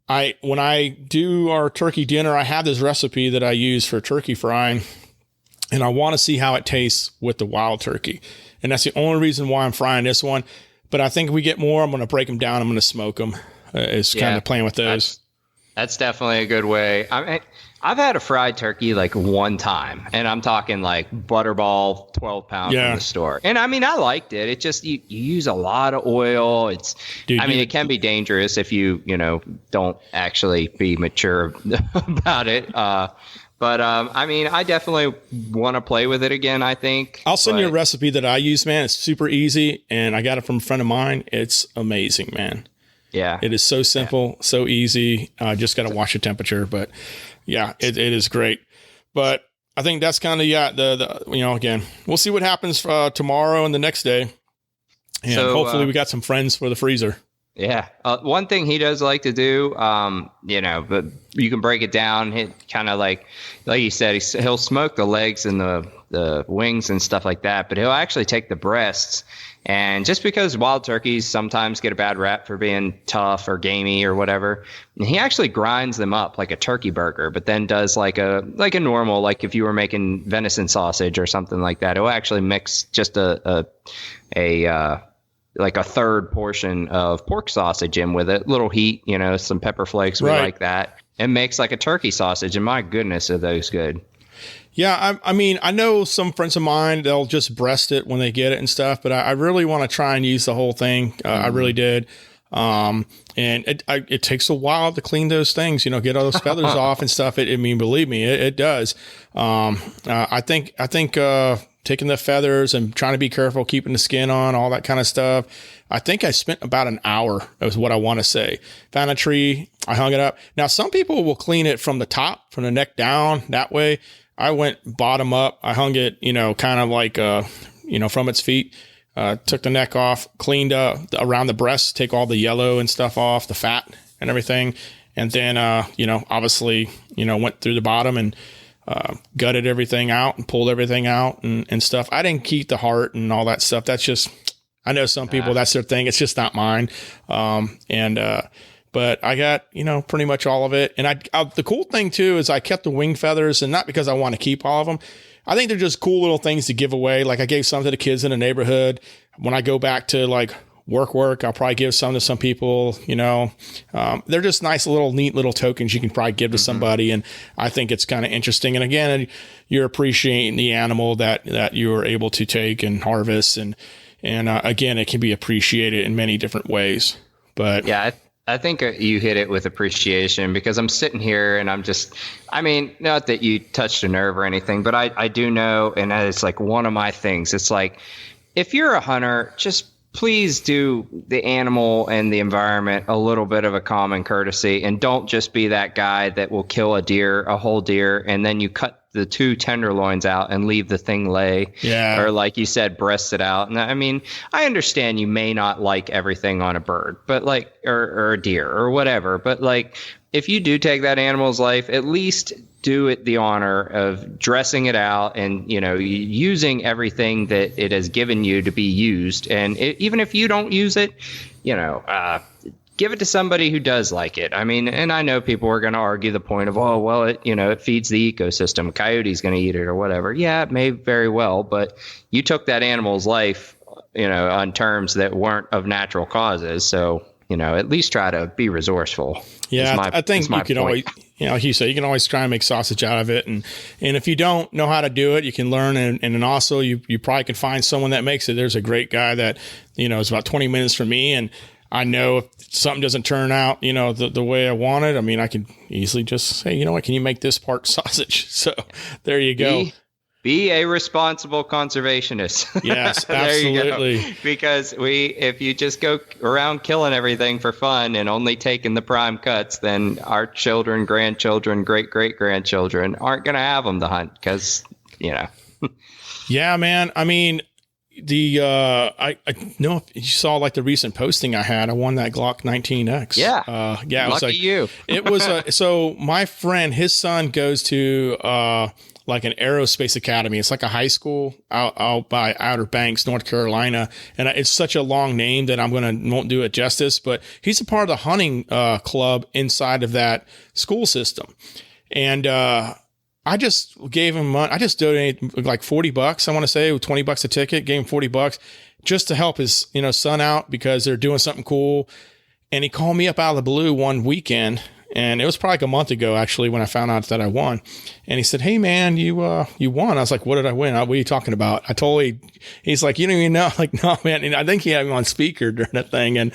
when I do our turkey dinner, I have this recipe that I use for turkey frying, and I want to see how it tastes with the wild turkey. And that's the only reason why I'm frying this one. But I think if we get more, I'm going to break them down. I'm going to smoke them. It's kind of playing with those. That's definitely a good way. I've had a fried turkey like one time, and I'm talking like Butterball 12 pound from the store. And I liked it. It just, you use a lot of oil. It can be dangerous if you don't actually be mature about it. But I definitely want to play with it again, I think. I'll send you a recipe that I use, man. It's super easy, and I got it from a friend of mine. It's amazing, man. Yeah. It is so simple, so easy. Just got to watch the temperature, but yeah, it is great. But I think that's kind of, again, we'll see what happens tomorrow and the next day. And hopefully we got some friends for the freezer. Yeah. One thing he does like to do, but you can break it down. Kind of like you said, he'll smoke the legs and the wings and stuff like that, but he'll actually take the breasts. And just because wild turkeys sometimes get a bad rap for being tough or gamey or whatever, he actually grinds them up like a turkey burger, but then does like a normal, like if you were making venison sausage or something like that, it'll actually mix just a third portion of pork sausage in with it, little heat, some pepper flakes, we like that, and makes like a turkey sausage. And my goodness, are those good. Yeah, I know some friends of mine, they'll just breast it when they get it and stuff, but I really want to try and use the whole thing. I really did. And it takes a while to clean those things, get all those feathers off and stuff. Believe me, it does. I think taking the feathers and trying to be careful, keeping the skin on, all that kind of stuff. I think I spent about an hour, is what I want to say. Found a tree, I hung it up. Now, some people will clean it from the top, from the neck down, that way. I went bottom up. I hung it, kind of like, from its feet, took the neck off, cleaned around the breast, take all the yellow and stuff off, the fat and everything. And then, obviously, went through the bottom and gutted everything out and pulled everything out and stuff. I didn't keep the heart and all that stuff. That's just, I know some people, that's their thing. It's just not mine. But I got, pretty much all of it. And the cool thing too, is I kept the wing feathers, and not because I want to keep all of them. I think they're just cool little things to give away. Like I gave some to the kids in the neighborhood. When I go back to like work, I'll probably give some to some people, they're just nice neat little tokens you can probably give to somebody. And I think it's kind of interesting. And again, you're appreciating the animal that you were able to take and harvest. And again, it can be appreciated in many different ways. But yeah, I think you hit it with appreciation, because I'm sitting here and I'm just, not that you touched a nerve or anything, but I do know, and that is like one of my things. It's like, if you're a hunter, just please do the animal and the environment a little bit of a common courtesy, and don't just be that guy that will kill a whole deer, and then you cut the two tenderloins out and leave the thing lay. Yeah. Or like you said, breast it out. And I understand you may not like everything on a bird, but or a deer or whatever, but like, if you do take that animal's life, at least do it the honor of dressing it out and, using everything that it has given you to be used. And even if you don't use it, give it to somebody who does like it. I mean, and I know people are going to argue the point of, oh, well, it feeds the ecosystem. A coyote's going to eat it or whatever. Yeah, it may very well, but you took that animal's life, on terms that weren't of natural causes. So, at least try to be resourceful. Yeah, I think you can always, like you say, you can always try and make sausage out of it. And if you don't know how to do it, you can learn. And then also you probably can find someone that makes it. There's a great guy that, is about 20 minutes from me. And I know if something doesn't turn out, the way I want it, I mean, I can easily just say, you know what, can you make this part sausage? So there you go. Be a responsible conservationist. Yes, absolutely. There you go. Because if you just go around killing everything for fun and only taking the prime cuts, then our children, grandchildren, great-great-grandchildren aren't going to have them to hunt because, Yeah, man. I mean, I know if you saw like the recent posting I had, I won that Glock 19X. Yeah. Yeah. Lucky you. It was, so my friend, his son goes to, like an aerospace academy. It's like a high school out by Outer Banks, North Carolina. And it's such a long name that won't do it justice, but he's a part of the hunting, club inside of that school system. And, I just gave him money. I just donated like $40. I want to say $20 a ticket, gave him $40 just to help his, son out because they're doing something cool. And he called me up out of the blue one weekend. And it was probably like a month ago, actually, when I found out that I won. And he said, "Hey, man, you won." I was like, "What did I win? What are you talking about?" He's like, "You don't even know." I'm like, "No, man." And I think he had me on speaker during that thing. And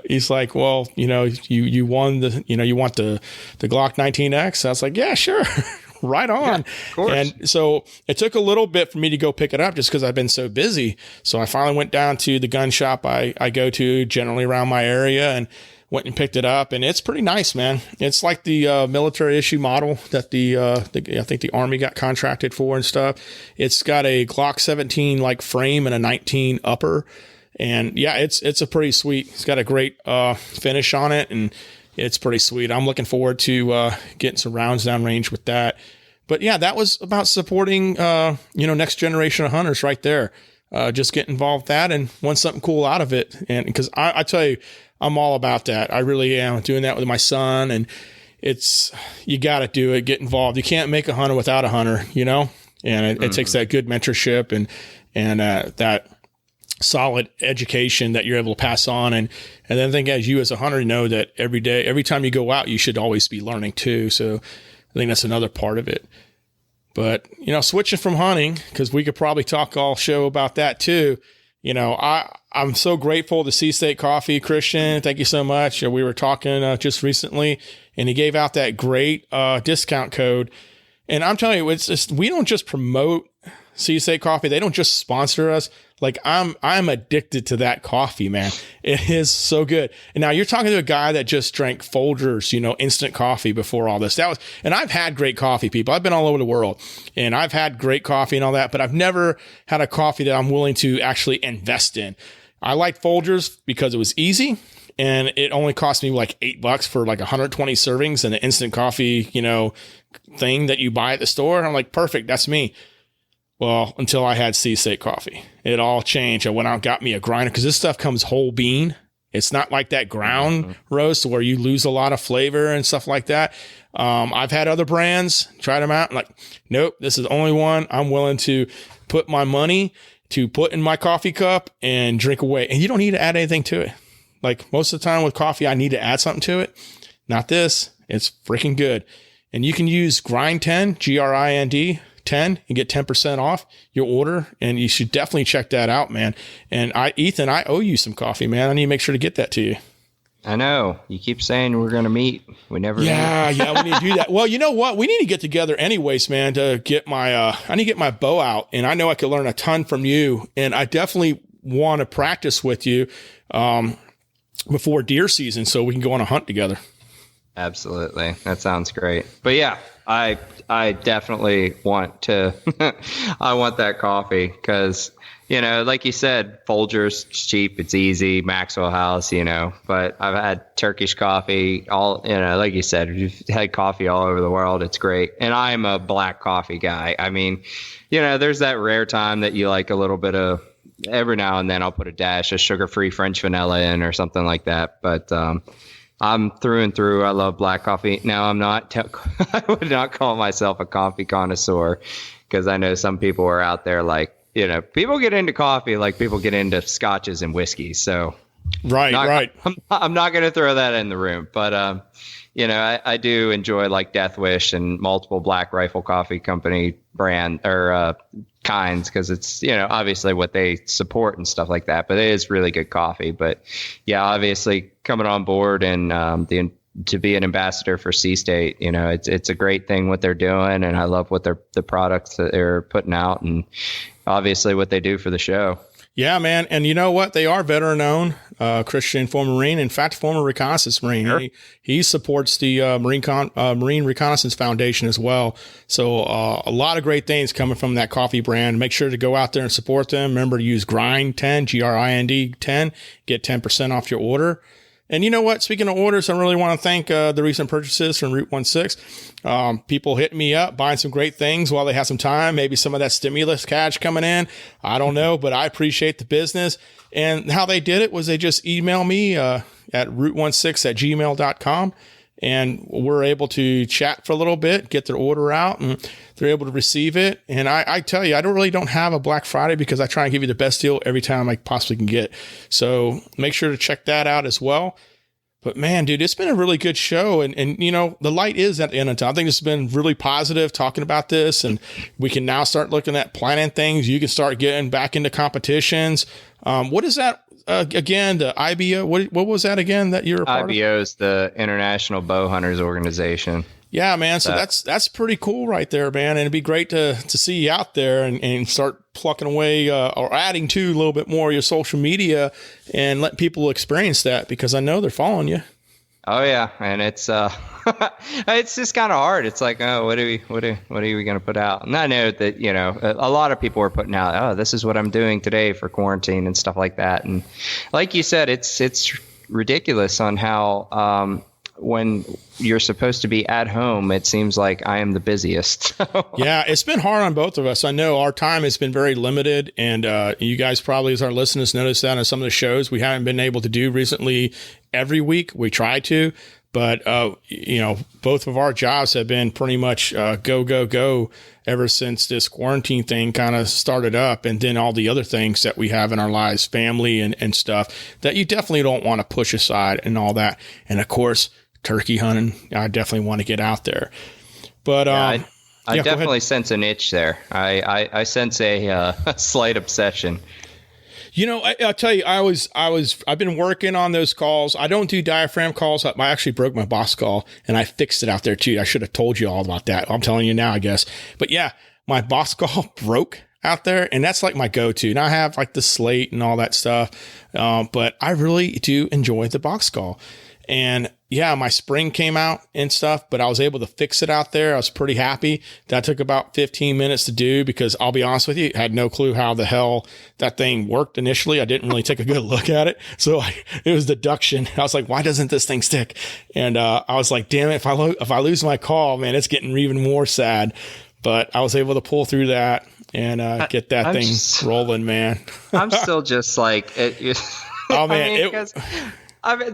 he's like, "Well, you won you want the Glock 19X?" I was like, "Yeah, sure." Right on. Yeah, of course. And so it took a little bit for me to go pick it up just because I've been so busy. So I finally went down to the gun shop I go to generally around my area and went and picked it up, and it's pretty nice, man. It's like the military issue model that I think the Army got contracted for and stuff. It's got a Glock 17 like frame and a 19 upper, and yeah, it's a pretty sweet. It's got a great finish on it, and it's pretty sweet. I'm looking forward to getting some rounds down range with that. But yeah, that was about supporting next generation of hunters right there. Just get involved with that and want something cool out of it, and because I tell you, I'm all about that. I really am doing that with my son, and you got to do it. Get involved. You can't make a hunter without a hunter, and it takes that good mentorship and that solid education that you're able to pass on. And then I think as you as a hunter know that every time you go out, you should always be learning too. So I think that's another part of it. But, switching from hunting, because we could probably talk all show about that too. I'm so grateful to Sea State Coffee, Christian. Thank you so much. We were talking just recently, and he gave out that great discount code. And I'm telling you, it's just, we don't just promote Sea State Coffee. They don't just sponsor us. Like I'm addicted to that coffee, man. It is so good. And now you're talking to a guy that just drank Folgers, instant coffee before all this. And I've had great coffee, people. I've been all over the world and I've had great coffee and all that, but I've never had a coffee that I'm willing to actually invest in. I like Folgers because it was easy and it only cost me like $8 for like 120 servings and an instant coffee, thing that you buy at the store. I'm like, perfect. That's me. Well, until I had Sea State Coffee, it all changed. I went out and got me a grinder because this stuff comes whole bean. It's not like that ground roast where you lose a lot of flavor and stuff like that. I've had other brands, tried them out. I'm like, nope, this is the only one I'm willing to put my money to put in my coffee cup and drink away. And you don't need to add anything to it. Like most of the time with coffee, I need to add something to it. Not this. It's freaking good. And you can use Grind 10, GRIND 10 and get 10% off your order. And you should definitely check that out, man. And Ethan, I owe you some coffee, man. I need to make sure to get that to you. I know. You keep saying we're going to meet. We never meet. Yeah, we need to do that. Well, you know what? We need to get together anyways, man, to get I need to get my bow out. And I know I could learn a ton from you. And I definitely want to practice with you before deer season so we can go on a hunt together. Absolutely. That sounds great. But yeah, I definitely want to, I want that coffee because, like you said, Folgers, it's cheap, it's easy, Maxwell House, but I've had Turkish coffee, like you said, you've had coffee all over the world. It's great. And I'm a black coffee guy. I mean, there's that rare time that you like a little bit of, every now and then I'll put a dash of sugar-free French vanilla in or something like that. But, I'm through and through. I love black coffee. Now, I would not call myself a coffee connoisseur because I know some people are out there like, people get into coffee like people get into scotches and whiskey. So, right. I'm not going to throw that in the room. But, I do enjoy like Death Wish and multiple Black Rifle Coffee Company brand or kinds because it's, obviously what they support and stuff like that. But it is really good coffee. But yeah, obviously coming on board and to be an ambassador for Sea State, it's a great thing what they're doing. And I love what the products that they're putting out and obviously what they do for the show. Yeah, man. And you know what? They are veteran owned, Christian, former Marine, in fact, former reconnaissance Marine. Sure. He supports the Marine Reconnaissance Foundation as well. So a lot of great things coming from that coffee brand. Make sure to go out there and support them. Remember to use GRIND10, GRIND 10, get 10% off your order. And you know what? Speaking of orders, I really want to thank the recent purchases from Route 16. People hitting me up, buying some great things while they have some time. Maybe some of that stimulus cash coming in. I don't know, but I appreciate the business. And how they did it was they just email me at rootonesix@gmail.com. And we're able to chat for a little bit, get their order out, and they're able to receive it. And I tell you, I don't have a Black Friday because I try and give you the best deal every time I possibly can get. So make sure to check that out as well. But man, dude, it's been a really good show. And the light is at the end of the tunnel. I think it's been really positive talking about this. And we can now start looking at planning things. You can start getting back into competitions. What is that? Again, the IBO, what was that again that you're a part IBO is the International Bow Hunters Organization. Yeah, man. So that's pretty cool right there, man. And it'd be great to see you out there and start plucking away or adding to a little bit more of your social media and let people experience that because I know they're following you. Oh yeah, and it's it's just kind of hard. It's like, oh, what are we going to put out? And I know that a lot of people are putting out, oh, this is what I'm doing today for quarantine and stuff like that. And like you said, it's ridiculous on how when you're supposed to be at home, it seems like I am the busiest. Yeah, it's been hard on both of us. I know our time has been very limited, and you guys probably, as our listeners, noticed that on some of the shows we haven't been able to do recently every week. We try to, but both of our jobs have been pretty much go ever since this quarantine thing kind of started up, and then all the other things that we have in our lives, family and stuff that you definitely don't want to push aside and all that. And of course, turkey hunting, I definitely want to get out there. But I definitely sense an itch there. I sense a slight obsession. I'll tell you, I've been working on those calls. I don't do diaphragm calls. I actually broke my box call and I fixed it out there too. I should have told you all about that. I'm telling you now, I guess. But yeah, my box call broke out there and that's like my go-to. Now I have like the slate and all that stuff. But I really do enjoy the box call. And yeah, my spring came out and stuff, but I was able to fix it out there. I was pretty happy. That took about 15 minutes to do because I'll be honest with you, I had no clue how the hell that thing worked initially. I didn't really take a good look at it. So it was deduction. I was like, why doesn't this thing stick? And I was like, damn it, if I lose my call, man, it's getting even more sad. But I was able to pull through that and get that thing rolling, man. I'm still just like, oh man,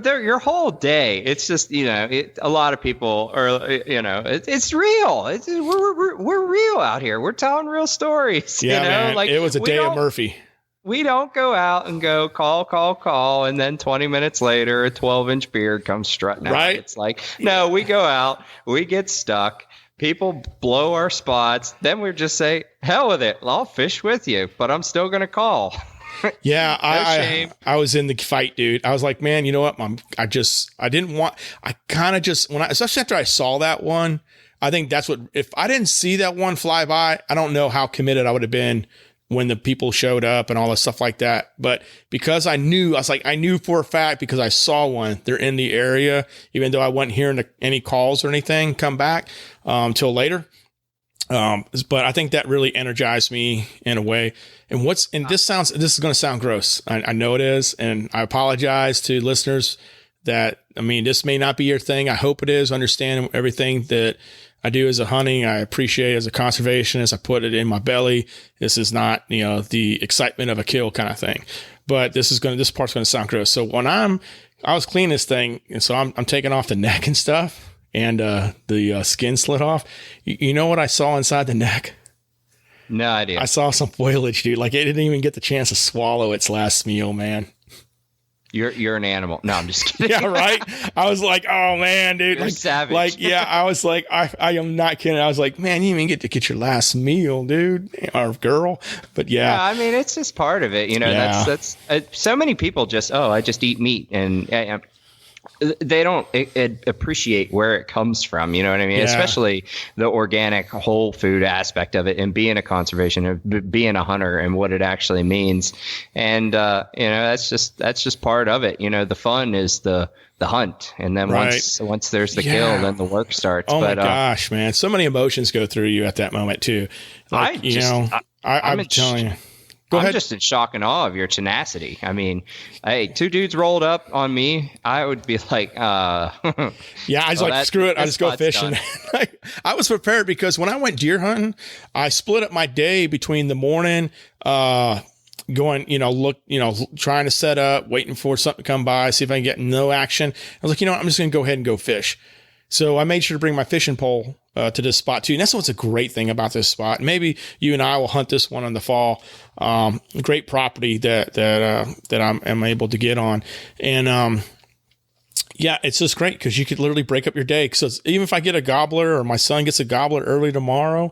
your whole day, it's just, a lot of people are, it's real. We're real out here. We're telling real stories. Yeah, man. Like, it was a day of Murphy. We don't go out and go call. And then 20 minutes later, a 12-inch beard comes strutting out. Right. It's like, no, we go out, we get stuck. People blow our spots. Then we just say, hell with it. I'll fish with you, but I'm still going to call. Yeah, no I was in the fight, dude. I was like, man, you know what? Especially after I saw that one, I think that's what, if I didn't see that one fly by, I don't know how committed I would have been when the people showed up and all the stuff like that. But because I knew for a fact, because I saw one, they're in the area, even though I wasn't hearing any calls or anything come back till later. But I think that really energized me in a way. And this is going to sound gross. I know it is. And I apologize to listeners that, I mean, this may not be your thing. I hope it is. Understand everything that I do as a hunting. I appreciate as a conservationist. I put it in my belly. This is not, the excitement of a kill kind of thing, but this part's going to sound gross. So when I was cleaning this thing, and so I'm taking off the neck and stuff, and the skin slid off. You know what I saw inside the neck? No idea. I saw some foliage, dude. Like, it didn't even get the chance to swallow its last meal, man. You're an animal. No, I'm just kidding. Yeah, right. I was like, oh man, dude, You're savage. Like, yeah, I was like, I am not kidding. I was like, man, you didn't even get your last meal, dude, or girl. But yeah, I mean, it's just part of it. That's so many people I just eat meat, and they don't appreciate where it comes from. You know what I mean? Yeah. Especially the organic whole food aspect of it, and being a conservation, being a hunter, and what it actually means. And that's just part of it. The fun is the hunt, and then once there's the kill, then the work starts. Oh my gosh, man! So many emotions go through you at that moment too. Like, I'm telling you. I'm just in shock and awe of your tenacity. I mean, hey, 2 dudes rolled up on me. I would be like, yeah, I was screw it. I just go fishing. I was prepared because when I went deer hunting, I split up my day between the morning, going, trying to set up, waiting for something to come by, see if I can get no action. I was like, I'm just going to go ahead and go fish. So I made sure to bring my fishing pole to this spot too. And that's what's a great thing about this spot. Maybe you and I will hunt this one in the fall. Great property that I'm able to get on. And, yeah, it's just great because you could literally break up your day. So even if I get a gobbler or my son gets a gobbler early tomorrow,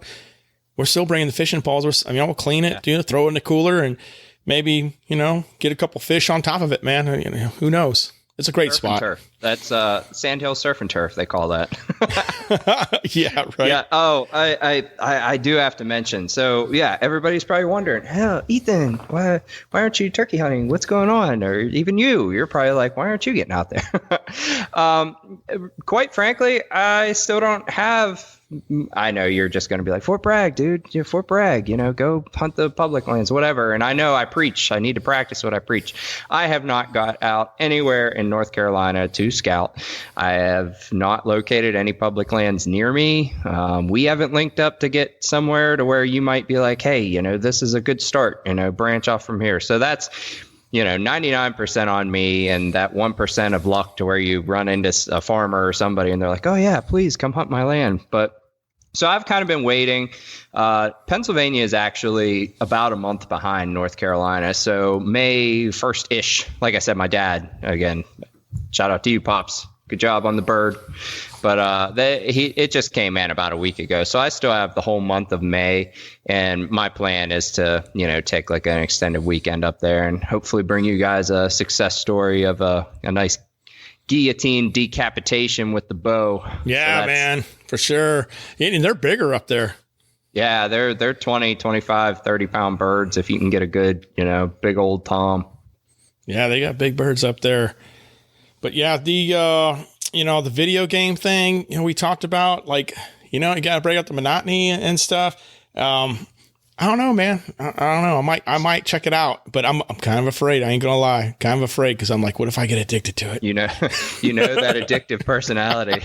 we're still bringing the fishing poles. We'll clean it, throw it in the cooler, and maybe, get a couple fish on top of it, man. Who knows? It's a great spot. Turf. That's Sandhill Surf and Turf. They call that. Yeah, right. Yeah. Oh, I do have to mention. So yeah, everybody's probably wondering, hell, Ethan, why aren't you turkey hunting? What's going on? Or even you're probably like, why aren't you getting out there? Quite frankly, I still don't have. I know you're just going to be like, Fort Bragg, dude. Fort Bragg, go hunt the public lands, whatever. And I know I preach. I need to practice what I preach. I have not got out anywhere in North Carolina to scout. I have not located any public lands near me. We haven't linked up to get somewhere to where you might be like, hey, this is a good start, branch off from here. So that's 99% on me, and that 1% of luck to where you run into a farmer or somebody and they're like, oh yeah, please come hunt my land. But so I've kind of been waiting. Pennsylvania is actually about a month behind North Carolina. So May 1st-ish, like I said, my dad, again, shout out to you, Pops. Good job on the bird. But it just came in about a week ago. So I still have the whole month of May. And my plan is to, take like an extended weekend up there and hopefully bring you guys a success story of a nice guillotine decapitation with the bow. Yeah, man, for sure. And they're bigger up there. Yeah, they're 20, 25, 30-pound birds if you can get a good, big old tom. Yeah, they got big birds up there. But yeah, the video game thing, we talked about, like, you got to break up the monotony and stuff. I don't know, man. I don't know. I might check it out, but I'm kind of afraid. I ain't gonna lie. Kind of afraid because I'm like, what if I get addicted to it? That addictive personality.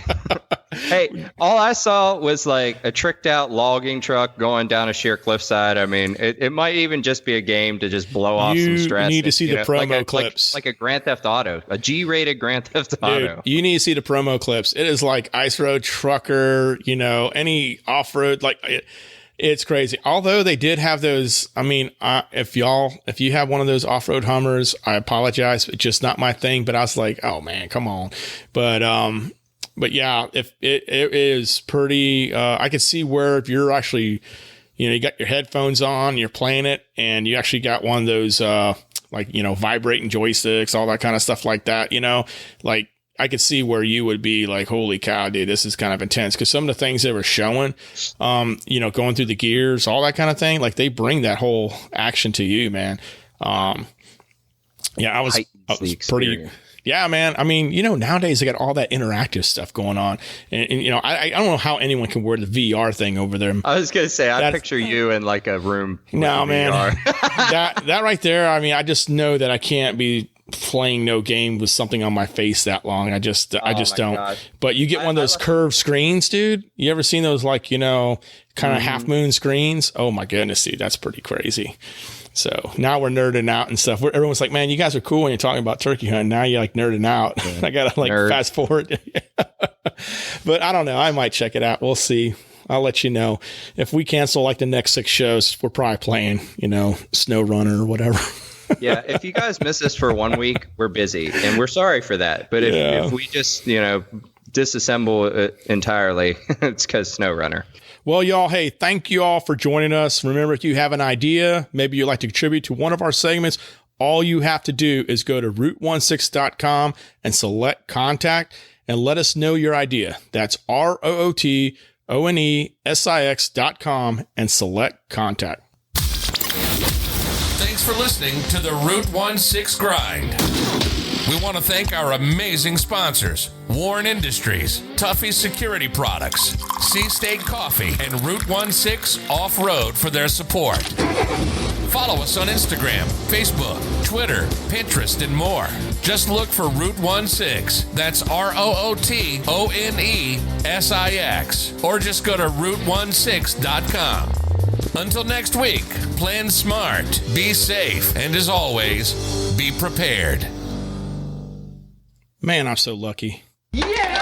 Hey, all I saw was like a tricked out logging truck going down a sheer cliffside. I mean, it might even just be a game to just blow off some stress. You need to see the promo clips. Like a Grand Theft Auto, a G-rated Grand Theft Auto. You need to see the promo clips. It is like ice road trucker, any off-road, like it's crazy. Although they did have those, I mean, if you have one of those off-road Hummers, I apologize. It's just not my thing, but I was like, oh man, come on. But yeah, if it is pretty, I could see where if you're actually, you got your headphones on, you're playing it, and you actually got one of those, vibrating joysticks, all that kind of stuff like that, like I could see where you would be like, holy cow, dude, this is kind of intense. Because some of the things they were showing, going through the gears, all that kind of thing, like they bring that whole action to you, man. I was pretty. Yeah, man. I mean, nowadays they got all that interactive stuff going on, and I don't know how anyone can wear the VR thing over there. I was gonna say, I picture you in like a room. No, man. that right there. I mean, I just know that I can't be playing no game with something on my face that long. I just don't. God. But you get one of those curved screens, dude. You ever seen those kind of half moon screens? Oh my goodness, dude, that's pretty crazy. So now we're nerding out and stuff. Everyone's like, man, you guys are cool when you're talking about turkey hunting. Now you're like nerding out. Yeah. I got to fast forward. But I don't know. I might check it out. We'll see. I'll let you know. If we cancel like the next 6 shows, we're probably playing, SnowRunner or whatever. Yeah. If you guys miss us for 1 week, we're busy and we're sorry for that. But if we just, disassemble it entirely, it's because SnowRunner. Well, y'all, hey, thank you all for joining us. Remember, if you have an idea, maybe you'd like to contribute to one of our segments, all you have to do is go to rootonesix.com and select contact and let us know your idea. That's rootonesix.com and select contact. Thanks for listening to the Route 16 Grind. We want to thank our amazing sponsors, Warren Industries, Tuffy Security Products, Sea State Coffee, and Route 16 Off-Road for their support. Follow us on Instagram, Facebook, Twitter, Pinterest, and more. Just look for Route 16. That's ROOTONESIX. Or just go to Route16.com. Until next week, plan smart, be safe, and as always, be prepared. Man, I'm so lucky. Yeah!